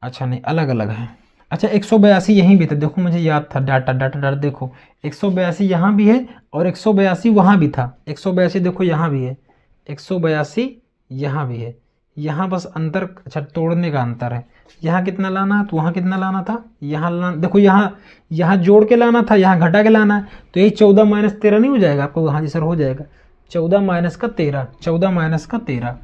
अच्छा नहीं अलग अलग है। अच्छा 182 यहीं भी था, देखो मुझे याद था, डाटा देखो 182 यहाँ भी है और 182 वहाँ भी था। 182 देखो यहाँ भी है, 182 यहाँ भी है, यहाँ बस अंतर, अच्छा तोड़ने का अंतर है। यहाँ कितना लाना है तो वहाँ कितना लाना था, यहाँ लाना, देखो यहाँ जोड़ के लाना था, यहाँ घटा के लाना है। तो यही 14 माइनस 13 नहीं हो जाएगा आपको, हाँ जी सर हो जाएगा 14 माइनस का 13, 14 माइनस का 13।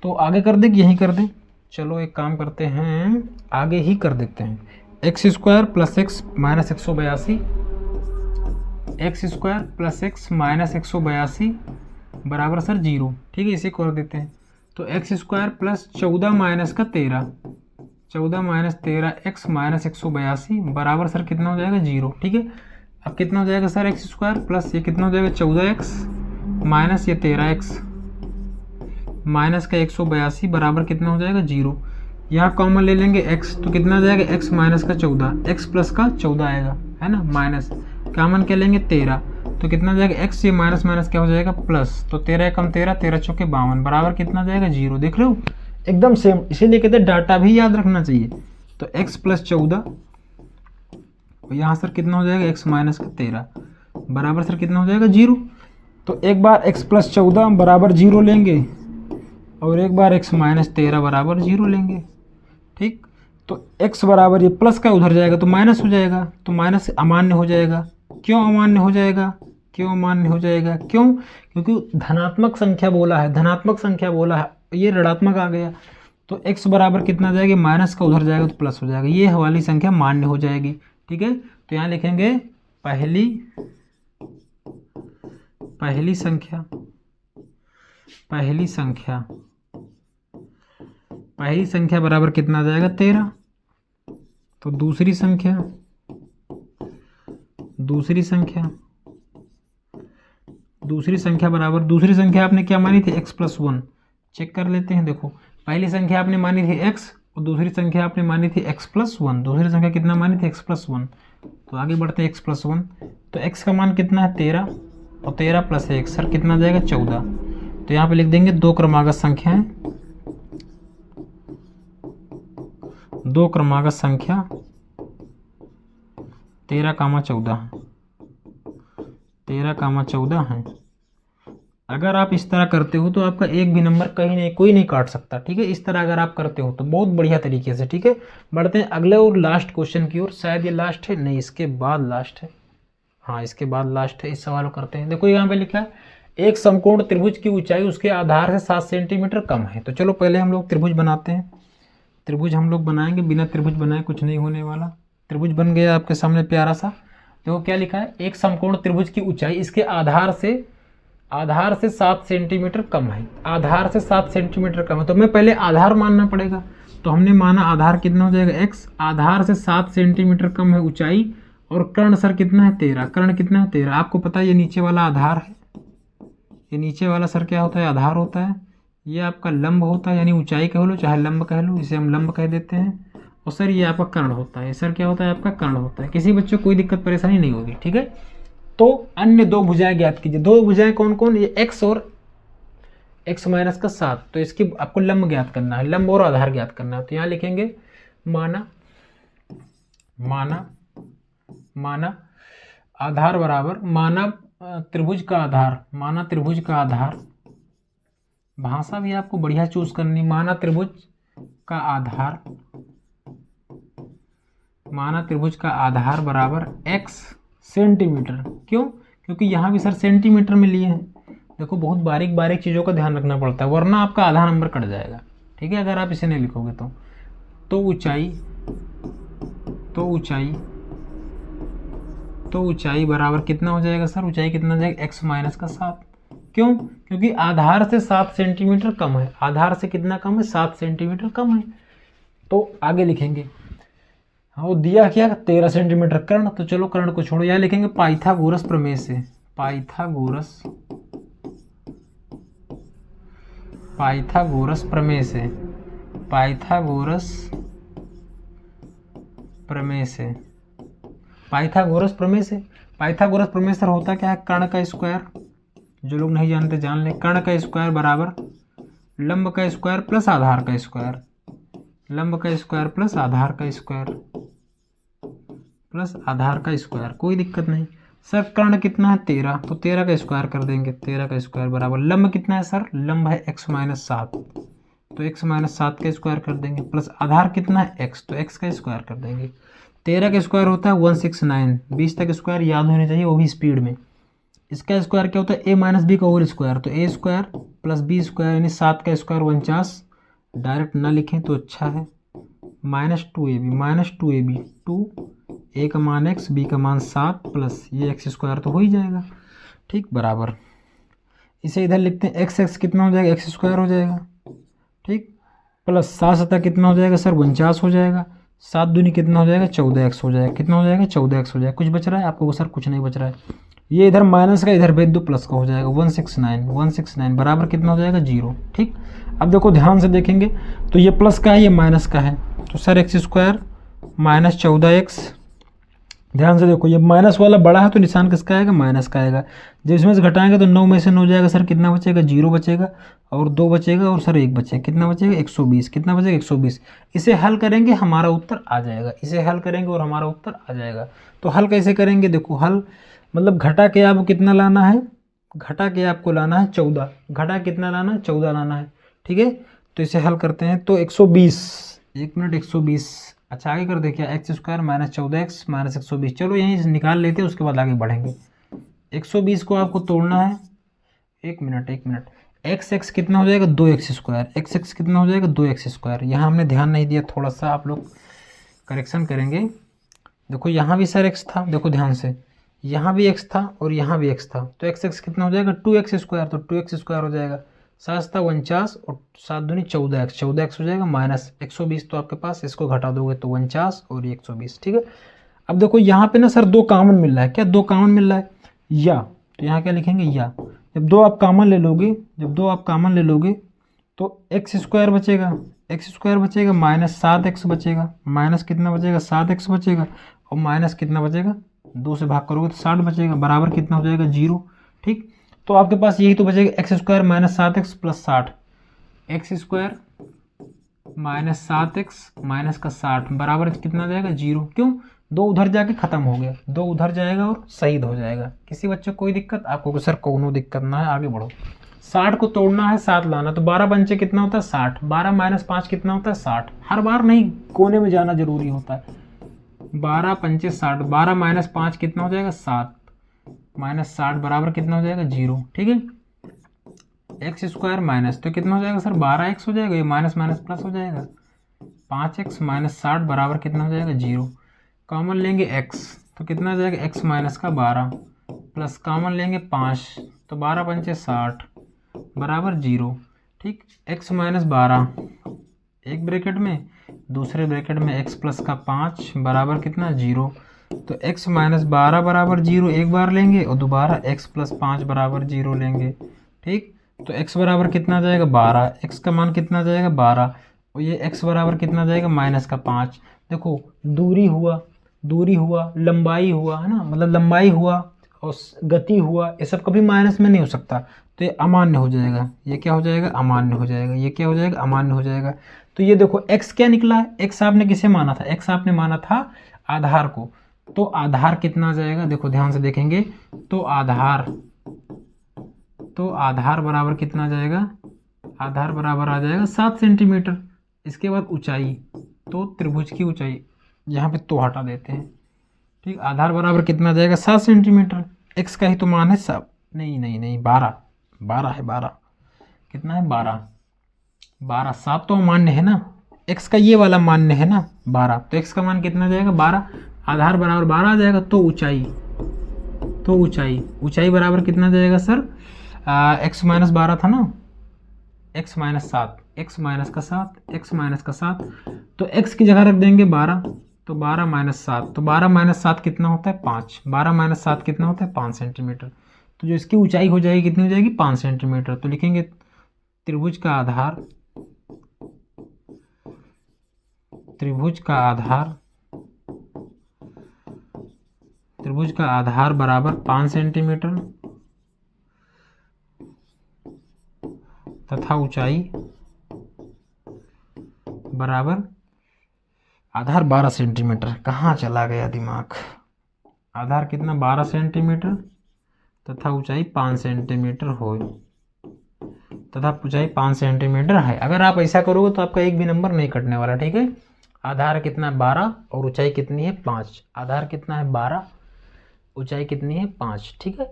तो आगे कर दें कि यहीं कर दें, चलो एक काम करते हैं आगे ही कर देते हैं। x² plus x minus 182, x² plus x minus 182 बराबर सर 0। ठीक है इसे कर देते हैं। तो x² प्लस 14 माइनस का 13, 14 माइनस 13 x माइनस 182 बराबर सर कितना हो जाएगा 0। ठीक है, अब कितना हो जाएगा सर x² प्लस ये कितना हो जाएगा 14x माइनस ये 13x माइनस का 182 बराबर कितना हो जाएगा 0। यहाँ कॉमन ले लेंगे x, तो कितना आ जाएगा x माइनस का 14, x प्लस का 14 आएगा है ना, माइनस कॉमन क्या लेंगे 13, तो कितना जाएगा x, ये माइनस माइनस क्या हो जाएगा प्लस, तो 13 कम 13, 13 चौके 52 बराबर कितना जाएगा 0। देख रहे हो एकदम सेम, इसीलिए कहते हैं डाटा भी याद रखना चाहिए। तो x प्लस 14 यहाँ सर कितना हो जाएगा x माइनस का 13 बराबर सर कितना हो जाएगा 0। तो एक बार x प्लस 14 बराबर 0 लेंगे और एक बार x माइनस 13 बराबर 0 लेंगे। ठीक, तो x बराबर ये प्लस का उधर जाएगा तो माइनस हो जाएगा, तो माइनस अमान्य हो जाएगा। क्यों अमान्य हो जाएगा, क्यों अमान्य हो जाएगा, क्यों, क्योंकि धनात्मक संख्या बोला है, धनात्मक संख्या बोला है, ये ऋणात्मक आ गया। तो x बराबर कितना जाएगा, माइनस का उधर जाएगा तो प्लस हो जाएगा, ये वाली संख्या मान्य हो जाएगी। ठीक है, तो यहाँ लिखेंगे पहली संख्या बराबर कितना आ जाएगा 13। तो दूसरी संख्या बराबर, दूसरी संख्या आपने क्या मानी थी x प्लस 1, चेक कर लेते हैं। देखो पहली संख्या आपने मानी थी x और दूसरी संख्या आपने मानी थी x प्लस 1, दूसरी संख्या कितना मानी थी x प्लस 1। तो आगे बढ़ते हैं x प्लस 1, तो x का मान कितना है 13 और 13 प्लस 1 सर कितना जाएगा 14। तो यहाँ पे लिख देंगे दो क्रमागत संख्या 13,14 है। अगर आप इस तरह करते हो तो आपका एक भी नंबर कहीं नहीं, कोई नहीं काट सकता। ठीक है, इस तरह अगर आप करते हो तो बहुत बढ़िया तरीके से। ठीक है, बढ़ते हैं अगले और लास्ट क्वेश्चन की ओर। शायद ये लास्ट है, नहीं इसके बाद लास्ट है, हाँ इसके बाद लास्ट है। इस सवाल को करते हैं। देखो यहाँ पे लिखा है एक समकोण त्रिभुज की ऊंचाई उसके आधार से 7 सेंटीमीटर कम है। तो चलो पहले हम लोग त्रिभुज बनाते हैं। त्रिभुज हम लोग बनाएंगे, बिना त्रिभुज बनाए कुछ नहीं होने वाला। त्रिभुज बन गया आपके सामने प्यारा सा। देखो क्या लिखा है, एक समकोण त्रिभुज की ऊंचाई इसके आधार से 7 सेंटीमीटर कम है। आधार से 7 सेंटीमीटर कम है, तो मैं पहले आधार मानना पड़ेगा। तो हमने माना आधार कितना हो जाएगा x, आधार से 7 सेंटीमीटर कम है ऊंचाई, और कर्ण सर कितना है 13, कर्ण कितना है 13। आपको पता है ये नीचे वाला आधार है, ये नीचे वाला सर क्या होता है आधार होता है, ये आपका लंब होता है, यानी ऊंचाई कह लो चाहे लंब कह लो, इसे हम लंब कह देते हैं। और सर ये आपका कर्ण होता है, सर क्या होता है आपका कर्ण होता है। किसी बच्चे को कोई दिक्कत परेशानी नहीं होगी। ठीक है, तो अन्य दो भुजाएं ज्ञात कीजिए। दो भुजाएं कौन कौन, ये x माइनस का 7, तो इसकी आपको लंब ज्ञात करना है, लंब और आधार ज्ञात करना है। तो यहाँ लिखेंगे माना आधार बराबर माना त्रिभुज का आधार, भाषा भी आपको बढ़िया चूज करनी। माना त्रिभुज का आधार बराबर x सेंटीमीटर। क्यों? क्योंकि यहाँ भी सर सेंटीमीटर में लिए हैं। देखो बहुत बारीक बारीक चीज़ों का ध्यान रखना पड़ता है, वरना आपका आधा नंबर कट जाएगा, ठीक है, अगर आप इसे नहीं लिखोगे तो ऊंचाई बराबर कितना हो जाएगा सर? ऊंचाई कितना हो जाएगा? x माइनस का 7। क्यों? क्योंकि आधार से 7 सेंटीमीटर कम है। आधार से कितना कम है? 7 सेंटीमीटर कम है। तो आगे लिखेंगे, वो दिया क्या? 13 सेंटीमीटर कर्ण। तो चलो कर्ण को छोड़ो, यहाँ लिखेंगे पाइथागोरस प्रमेय से। पाइथागोरस प्रमेय सर होता क्या है? कर्ण का स्क्वायर, जो लोग नहीं जानते जान ले। कर्ण का स्क्वायर बराबर लंब का स्क्वायर प्लस आधार का स्क्वायर, कोई दिक्कत नहीं सर। कर्ण कितना है? 13, तो 13 का स्क्वायर कर देंगे। 13 का स्क्वायर बराबर लंब कितना है सर? लंब है x माइनस 7, तो x माइनस 7 का स्क्वायर कर देंगे, प्लस आधार कितना है? x, तो x का स्क्वायर कर देंगे। 13 का स्क्वायर होता है 169, 20 तक स्क्वायर याद होने चाहिए, वो भी स्पीड में। इसका स्क्वायर क्या होता है? a माइनस बी का होल स्क्वायर, तो a square plus b square यानी 7 का स्क्वायर 49। डायरेक्ट ना लिखें तो अच्छा है। माइनस 2ab, 2 a का मान x, b का मान 7 प्लस ये x स्क्वायर तो हो ही जाएगा, ठीक, बराबर। इसे इधर लिखते हैं x कितना हो जाएगा? x स्क्वायर हो जाएगा, ठीक, प्लस 7 सतह कितना हो जाएगा सर? 49 हो जाएगा। 7 दूनी कितना हो जाएगा? 14x हो जाएगा। कितना हो जाएगा? 14x हो जाएगा। कुछ बच रहा है आपको? सर कुछ नहीं बच रहा है। ये इधर माइनस का इधर भेज दो, प्लस का हो जाएगा। 169 बराबर कितना हो जाएगा? 0, ठीक। अब देखो ध्यान से देखेंगे तो ये प्लस का है, ये माइनस का है, तो sir x square minus 14x। ध्यान से देखो, ये माइनस वाला बड़ा है तो निशान किसका आएगा? माइनस का आएगा। जब इसमें से घटाएंगे तो 9 में से 9 जाएगा सर, कितना बचेगा? 0 बचेगा, और 2 बचेगा, और सर 1 बचेगा। कितना बचेगा? 120। कितना बचेगा? 120। इसे हल करेंगे, हमारा उत्तर आ जाएगा। तो हल कैसे करेंगे? देखो हल मतलब घटा के आपको कितना लाना है? आपको लाना है 14। घटा कितना लाना है? 14 लाना है, ठीक है। तो इसे हल करते हैं तो 120, 1 मिनट, 120। अच्छा आगे कर दे क्या? X square minus 14x minus 120। चलो यहीं निकाल लेते हैं, उसके बाद आगे बढ़ेंगे। 120 को आपको तोड़ना है। 1 मिनट, x कितना हो जाएगा? 2x square. x कितना हो जाएगा? 2x square. यहाँ हमने ध्यान नहीं दिया, थोड़ा सा आप लोग करेक्शन करेंगे। देखो यहाँ भी सर x था, देखो ध्यान से, यहाँ भी x था और यहाँ भी x था, तो x कितना हो जाएगा? 2x स्क्वायर, तो 2x स्क्वायर हो जाएगा। 7 था 49 और 7 दूनी 14x हो जाएगा माइनस 120। तो आपके पास इसको घटा दोगे तो 49 और ये 120, ठीक है। अब देखो यहाँ पे ना सर 2 कॉमन मिल रहा है। क्या 2 कॉमन मिल रहा है? या, तो यहाँ क्या लिखेंगे? या। जब 2 आप कॉमन ले लोगे तो x स्क्वायर बचेगा माइनस 7x बचेगा। माइनस कितना बचेगा? 7x बचेगा, और माइनस कितना बचेगा? 2 से भाग करोगे तो 60 बचेगा, बराबर कितना हो जाएगा? 0, ठीक। तो आपके पास यही तो बचेगा, x square minus 7x plus 60। X square minus 7x minus का 60 बराबर कितना जाएगा? 0। क्यों? 2 उधर जाके खत्म हो गया, 2 उधर जाएगा और शहीद हो जाएगा। किसी बच्चे को कोई दिक्कत? आपको सर कोनो दिक्कत ना है, आगे बढ़ो। 60 को तोड़ना है, 7 लाना, तो 12 पंचे कितना होता है? 60। 12 माइनस 5 कितना होता है? 60। हर बार नहीं, कोने में जाना जरूरी होता है। 12 पंचे 60, 12 माइनस 5 कितना हो जाएगा? 7 माइनस 60 बराबर कितना हो जाएगा? 0, ठीक है। एक्स स्क्वायर माइनस, तो कितना हो जाएगा सर? 12x हो जाएगा, ये माइनस माइनस प्लस हो जाएगा। 5x माइनस 60 बराबर कितना हो जाएगा? 0। कॉमन लेंगे x, तो कितना हो जाएगा? x माइनस का 12 प्लस कॉमन लेंगे 5, तो 12 पंचे 60 बराबर 0, ठीक। x माइनस 12 एक ब्रैकेट में, दूसरे ब्रैकेट में x प्लस का 5 बराबर कितना? 0। तो x माइनस 12 बराबर 0 एक बार लेंगे, और दोबारा x प्लस 5 बराबर 0 लेंगे, ठीक। तो x बराबर कितना जाएगा? 12। x का मान कितना जाएगा? 12, और ये x बराबर कितना जाएगा? माइनस का 5। देखो दूरी हुआ, लंबाई हुआ, है ना, मतलब लंबाई हुआ और गति हुआ, ये सब कभी माइनस में नहीं हो सकता, तो ये अमान्य हो जाएगा। ये क्या हो जाएगा? अमान्य हो जाएगा। ये क्या हो जाएगा? अमान्य हो जाएगा। तो ये देखो x क्या निकला है? x आपने किसे माना था? x आपने माना था आधार को। तो आधार कितना आ जाएगा? देखो ध्यान से देखेंगे तो आधार बराबर कितना आ जाएगा? आधार बराबर आ जाएगा 7 सेंटीमीटर। इसके बाद ऊंचाई, तो त्रिभुज की ऊंचाई यहाँ पे तो हटा देते हैं, ठीक। आधार बराबर कितना आ जाएगा? 7 सेंटीमीटर। x का ही तो मान है सब, नहीं 12 है, 12 कितना है? 12 7 तो मान्य है ना, x का ये वाला मान्य है ना 12, तो x का मान कितना आ जाएगा? 12। आधार बराबर 12 आ जाएगा। तो ऊंचाई बराबर कितना आ जाएगा सर? x माइनस 12 था ना, x माइनस 7, x माइनस का 7, तो x की जगह रख देंगे 12, तो 12 माइनस 7, तो 12 माइनस 7 कितना होता है? 5। 12 माइनस 7 कितना होता है? 5 सेंटीमीटर। तो जो इसकी ऊंचाई हो जाएगी कितनी हो जाएगी? 5 सेंटीमीटर। तो लिखेंगे त्रिभुज का आधार बराबर 5 सेंटीमीटर तथा ऊंचाई बराबर आधार 12 सेंटीमीटर। कहाँ चला गया दिमाग? आधार कितना? 12 सेंटीमीटर तथा ऊंचाई 5 सेंटीमीटर हो, तथा ऊंचाई 5 सेंटीमीटर है। अगर आप ऐसा करोगे तो आपका एक भी नंबर नहीं कटने वाला, ठीक है। आधार कितना है? 12 और ऊंचाई कितनी है? 5। आधार कितना है? 12, ऊंचाई कितनी है? 5, ठीक है,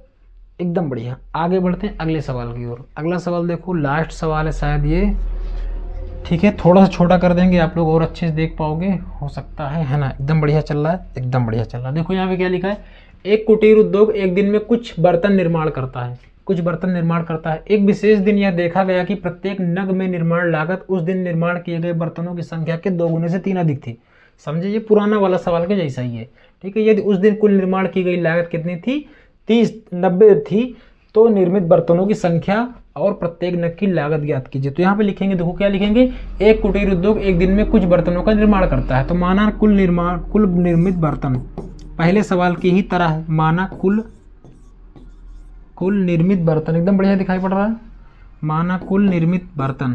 एकदम बढ़िया। आगे बढ़ते हैं अगले सवाल की ओर। अगला सवाल देखो, लास्ट सवाल है शायद ये, ठीक है। थोड़ा सा छोटा कर देंगे आप लोग और अच्छे से देख पाओगे, हो सकता है ना। एकदम बढ़िया चल रहा है, एकदम बढ़िया चल रहा है। देखो यहाँ पे क्या लिखा है? एक कुटीर उद्योग एक दिन में कुछ बर्तन निर्माण करता है। एक विशेष दिन यह देखा गया कि प्रत्येक नग में निर्माण लागत उस दिन निर्माण किए गए बर्तनों की संख्या के 2 गुने से 3 अधिक थी। समझे, ये पुराना वाला सवाल के जैसा ही है, ठीक है। यदि उस दिन कुल निर्माण की गई लागत कितनी थी? 90 थी, तो निर्मित बर्तनों की संख्या और प्रत्येक नग की लागत ज्ञात कीजिए। तो यहाँ पे लिखेंगे, देखो क्या लिखेंगे? एक कुटीर उद्योग एक दिन में कुछ बर्तनों का निर्माण करता है। तो माना कुल निर्मित बर्तन, पहले सवाल की ही तरह है, माना कुल निर्मित बर्तन, एकदम बढ़िया दिखाई पड़ रहा है। माना कुल निर्मित बर्तन,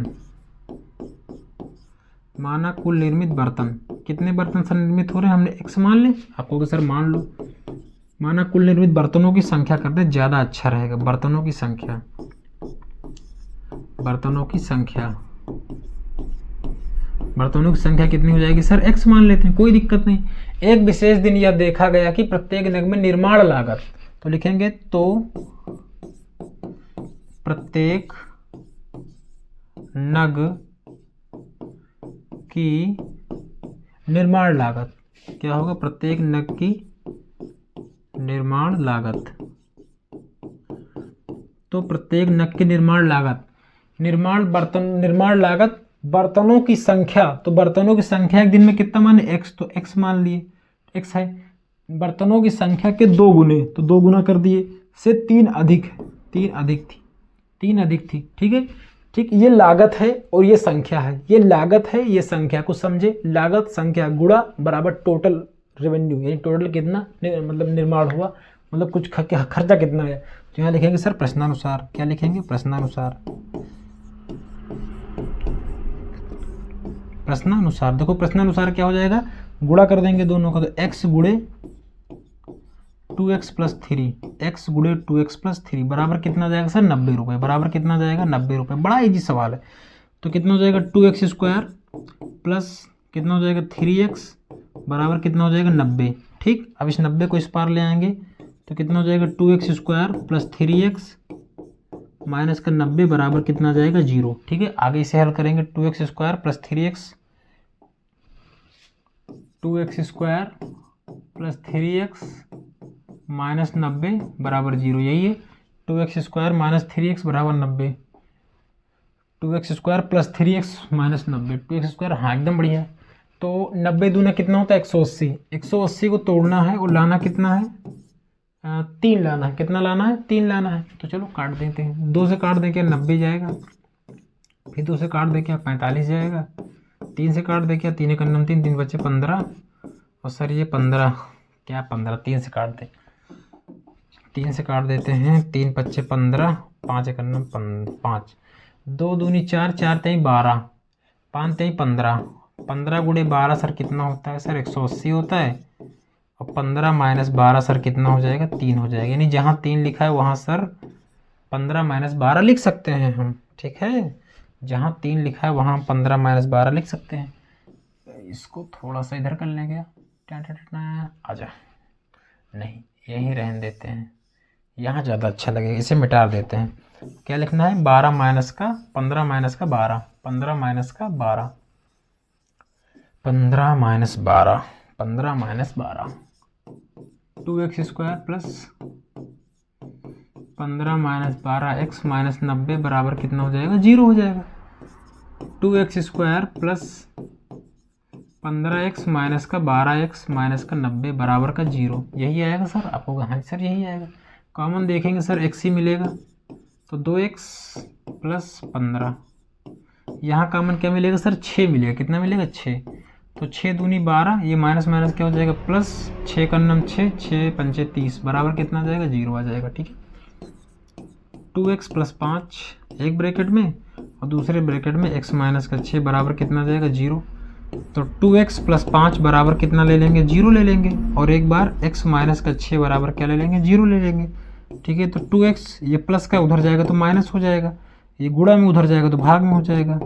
कितने बर्तन सर निर्मित हो रहे हैं? हमने x मान ले, आपको सर मान लो। माना कुल निर्मित बर्तनों की संख्या कर दे, ज्यादा अच्छा रहेगा। बर्तनों की संख्या कितनी हो जाएगी सर? x मान लेते हैं, कोई दिक्कत नहीं। एक विशेष दिन यह देखा गया कि प्रत्येक नग में निर्माण लागत, तो लिखेंगे तो प्रत्येक नग की निर्माण लागत क्या होगा? प्रत्येक नग की निर्माण लागत, तो प्रत्येक नग की निर्माण लागत बर्तनों की संख्या, तो बर्तनों की संख्या एक दिन में कितना माने? x, तो x मान लिए, x है। बर्तनों की संख्या के 2 गुने, तो 2 गुना कर दिए, से 3 अधिक थी, ठीक है। ठीक, ये लागत है और ये संख्या है, ये लागत है, ये संख्या को समझे। लागत संख्या गुणा बराबर टोटल रेवेन्यू, यानी टोटल कितना मतलब निर्माण हुआ, मतलब कुछ खर्चा कितना है। तो यहाँ लिखेंगे सर प्रश्नानुसार। क्या लिखेंगे? प्रश्नानुसार। देखो प्रश्नानुसार क्या हो जाएगा? गुणा कर देंगे दोनों का, तो x गुणे 2x प्लस 3, x गुणे 2x प्लस 3 बराबर कितना जाएगा सर? 90 रुपये। बराबर कितना जाएगा? 90 रुपये। बड़ा इजी सवाल है। तो कितना हो जाएगा? 2x स्क्वायर प्लस कितना हो जाएगा? 3x बराबर कितना हो जाएगा? 90, ठीक। अब इस 90 को इस पार ले आएंगे तो कितना हो जाएगा? 2x square plus 3x minus का 90 बराबर कितना आ जाएगा? 0, ठीक है। आगे इसे हल करेंगे, 2x square plus 3x minus 90 बराबर 0, यही है। 2x स्क्वायर माइनस 3x बराबर 90, 2x square plus 3x minus 90, 2x square, हाँ एकदम बढ़िया। तो 90 दूना कितना होता है? 180। 180 को तोड़ना है और लाना कितना है? 3 लाना है। कितना लाना है? 3 लाना है। तो चलो काट देते हैं, 2 से काट दे क्या? 90 जाएगा, फिर 2 से काट दे क्या? 45 जाएगा, 3 से काट दे क्या? 3 एक 3 बचे 15, और सर ये 15 क्या? 15 3 से काट दे 3 से काट देते हैं, 3 पच्चे 15, 5 एक 5, 2 दूनी 4, 4 तेई 12, 5 तेई 15, 15 गुणे 12 सर कितना होता है सर 180 होता है। और 15 माइनस 12 सर कितना हो जाएगा 3 हो जाएगा, यानी जहाँ 3 लिखा है वहाँ सर 15 माइनस 12 लिख सकते हैं हम, ठीक है। जहाँ 3 लिखा है वहाँ 15 माइनस 12 लिख सकते हैं। इसको थोड़ा सा इधर कर लेंगे, आजा, नहीं यहीं रहने देते हैं, यहाँ ज़्यादा अच्छा लगेगा, इसे मिटा देते हैं। क्या लिखना है 12 माइनस का 15 माइनस का 12, 15 माइनस का 12, 15 minus 12, 15 minus 12, 2x square plus 15 minus 12x minus 90 बराबर कितना हो जाएगा 0 हो जाएगा। 2x square plus 15x minus का 12x माइनस का 90 बराबर का 0, यही आएगा सर आपको। हाँ सर यही आएगा। कॉमन देखेंगे सर x ही मिलेगा, तो 2x प्लस 15, यहाँ कॉमन क्या मिलेगा सर 6 मिलेगा, कितना मिलेगा 6, तो 6 दूनी 12, ये माइनस माइनस क्या हो जाएगा प्लस, 6 का 6, 6 पंचे 30 बराबर कितना आ जाएगा 0 आ जाएगा, ठीक है। 2x प्लस 5 एक ब्रैकेट में और दूसरे ब्रैकेट में x माइनस का 6 बराबर कितना आ जाएगा 0, तो 2x प्लस 5 बराबर कितना ले लेंगे 0 ले लेंगे, और एक बार x माइनस का 6 बराबर क्या ले लेंगे 0 ले लेंगे, ठीक है। तो 2x ये प्लस का उधर जाएगा तो माइनस हो जाएगा, ये गुणा में उधर जाएगा तो भाग में हो जाएगा,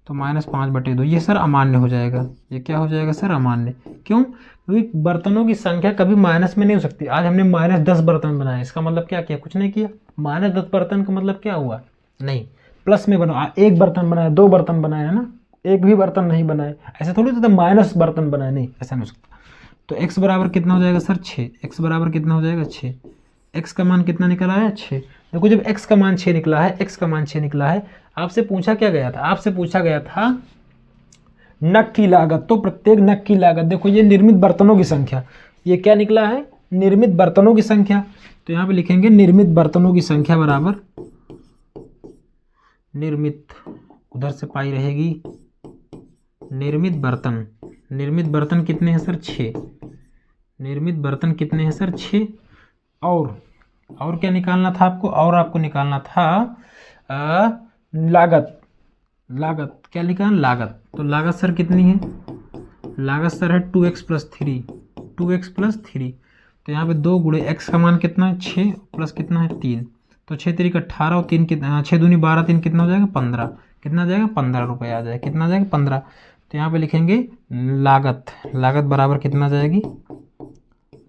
तो -5/2 ये सर अमान्य हो जाएगा। ये क्या हो जाएगा सर अमान्य, क्यों, क्योंकि बर्तनों की संख्या कभी माइनस में नहीं हो सकती। आज हमने -10 बर्तन बनाए, इसका मतलब क्या किया, कुछ नहीं किया। -10 बर्तन का मतलब क्या हुआ, नहीं प्लस में बना, एक बर्तन बनाया 2 बर्तन बनाए है ना, एक भी बर्तन नहीं बनाए, ऐसे थोड़ी तो माइनस बर्तन बनाए, नहीं ऐसा नहीं हो सकता। तो x बराबर कितना हो जाएगा सर 6, x बराबर कितना हो जाएगा 6, x का मान कितना निकला है 6। देखो जब x का मान 6 निकला है, x का मान 6 निकला है, आपसे पूछा क्या गया था, आपसे पूछा गया था नग की लागत, तो प्रत्येक नग की लागत, देखो ये निर्मित बर्तनों की संख्या, ये क्या निकला है निर्मित बर्तनों की संख्या, तो यहाँ पे लिखेंगे निर्मित बर्तनों की संख्या बराबर निर्मित, उधर से पाई रहेगी निर्मित बर्तन, निर्मित बर्तन कितने हैं सर 6, निर्मित बर्तन कितने हैं सर 6, और क्या निकालना था आपको, और आपको निकालना था लागत, लागत क्या लिखा है लागत, तो लागत सर कितनी है, लागत सर है 2x प्लस 3, 2x प्लस 3, तो यहाँ पे 2 गुणे x का मान कितना है 6 प्लस कितना है 3, तो 6 3 18 और 3 कितना, 6 दूनी 12, 3 कितना हो जाएगा 15, कितना आ जाएगा 15 रुपये आ जाएगा, कितना आ जाएगा 15, तो यहाँ पे लिखेंगे लागत, लागत बराबर कितना आ जाएगी,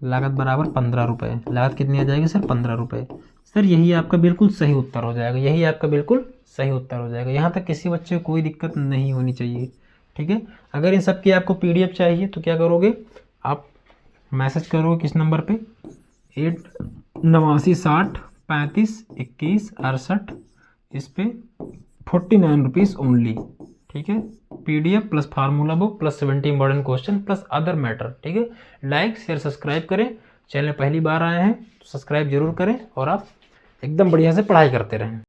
लागत बराबर 15 रुपये, लागत कितनी आ जाएगी सर 15 रुपये। सर यही आपका बिल्कुल सही उत्तर हो जाएगा, यही आपका बिल्कुल सही उत्तर हो जाएगा। यहाँ तक किसी बच्चे को कोई दिक्कत नहीं होनी चाहिए, ठीक है। अगर इन सब की आपको PDF चाहिए तो क्या करोगे, आप मैसेज करोगे किस नंबर पे 89 60 35 21 68, इस पे 49 रुपीज़ ओनली, ठीक है। PDF plus formula book plus 70 important question plus other matter, ठीक है। लाइक शेयर सब्सक्राइब करें, चैनल पहली बार आए हैं तो सब्सक्राइब जरूर करें, और आप एकदम बढ़िया से पढ़ाई करते रहें।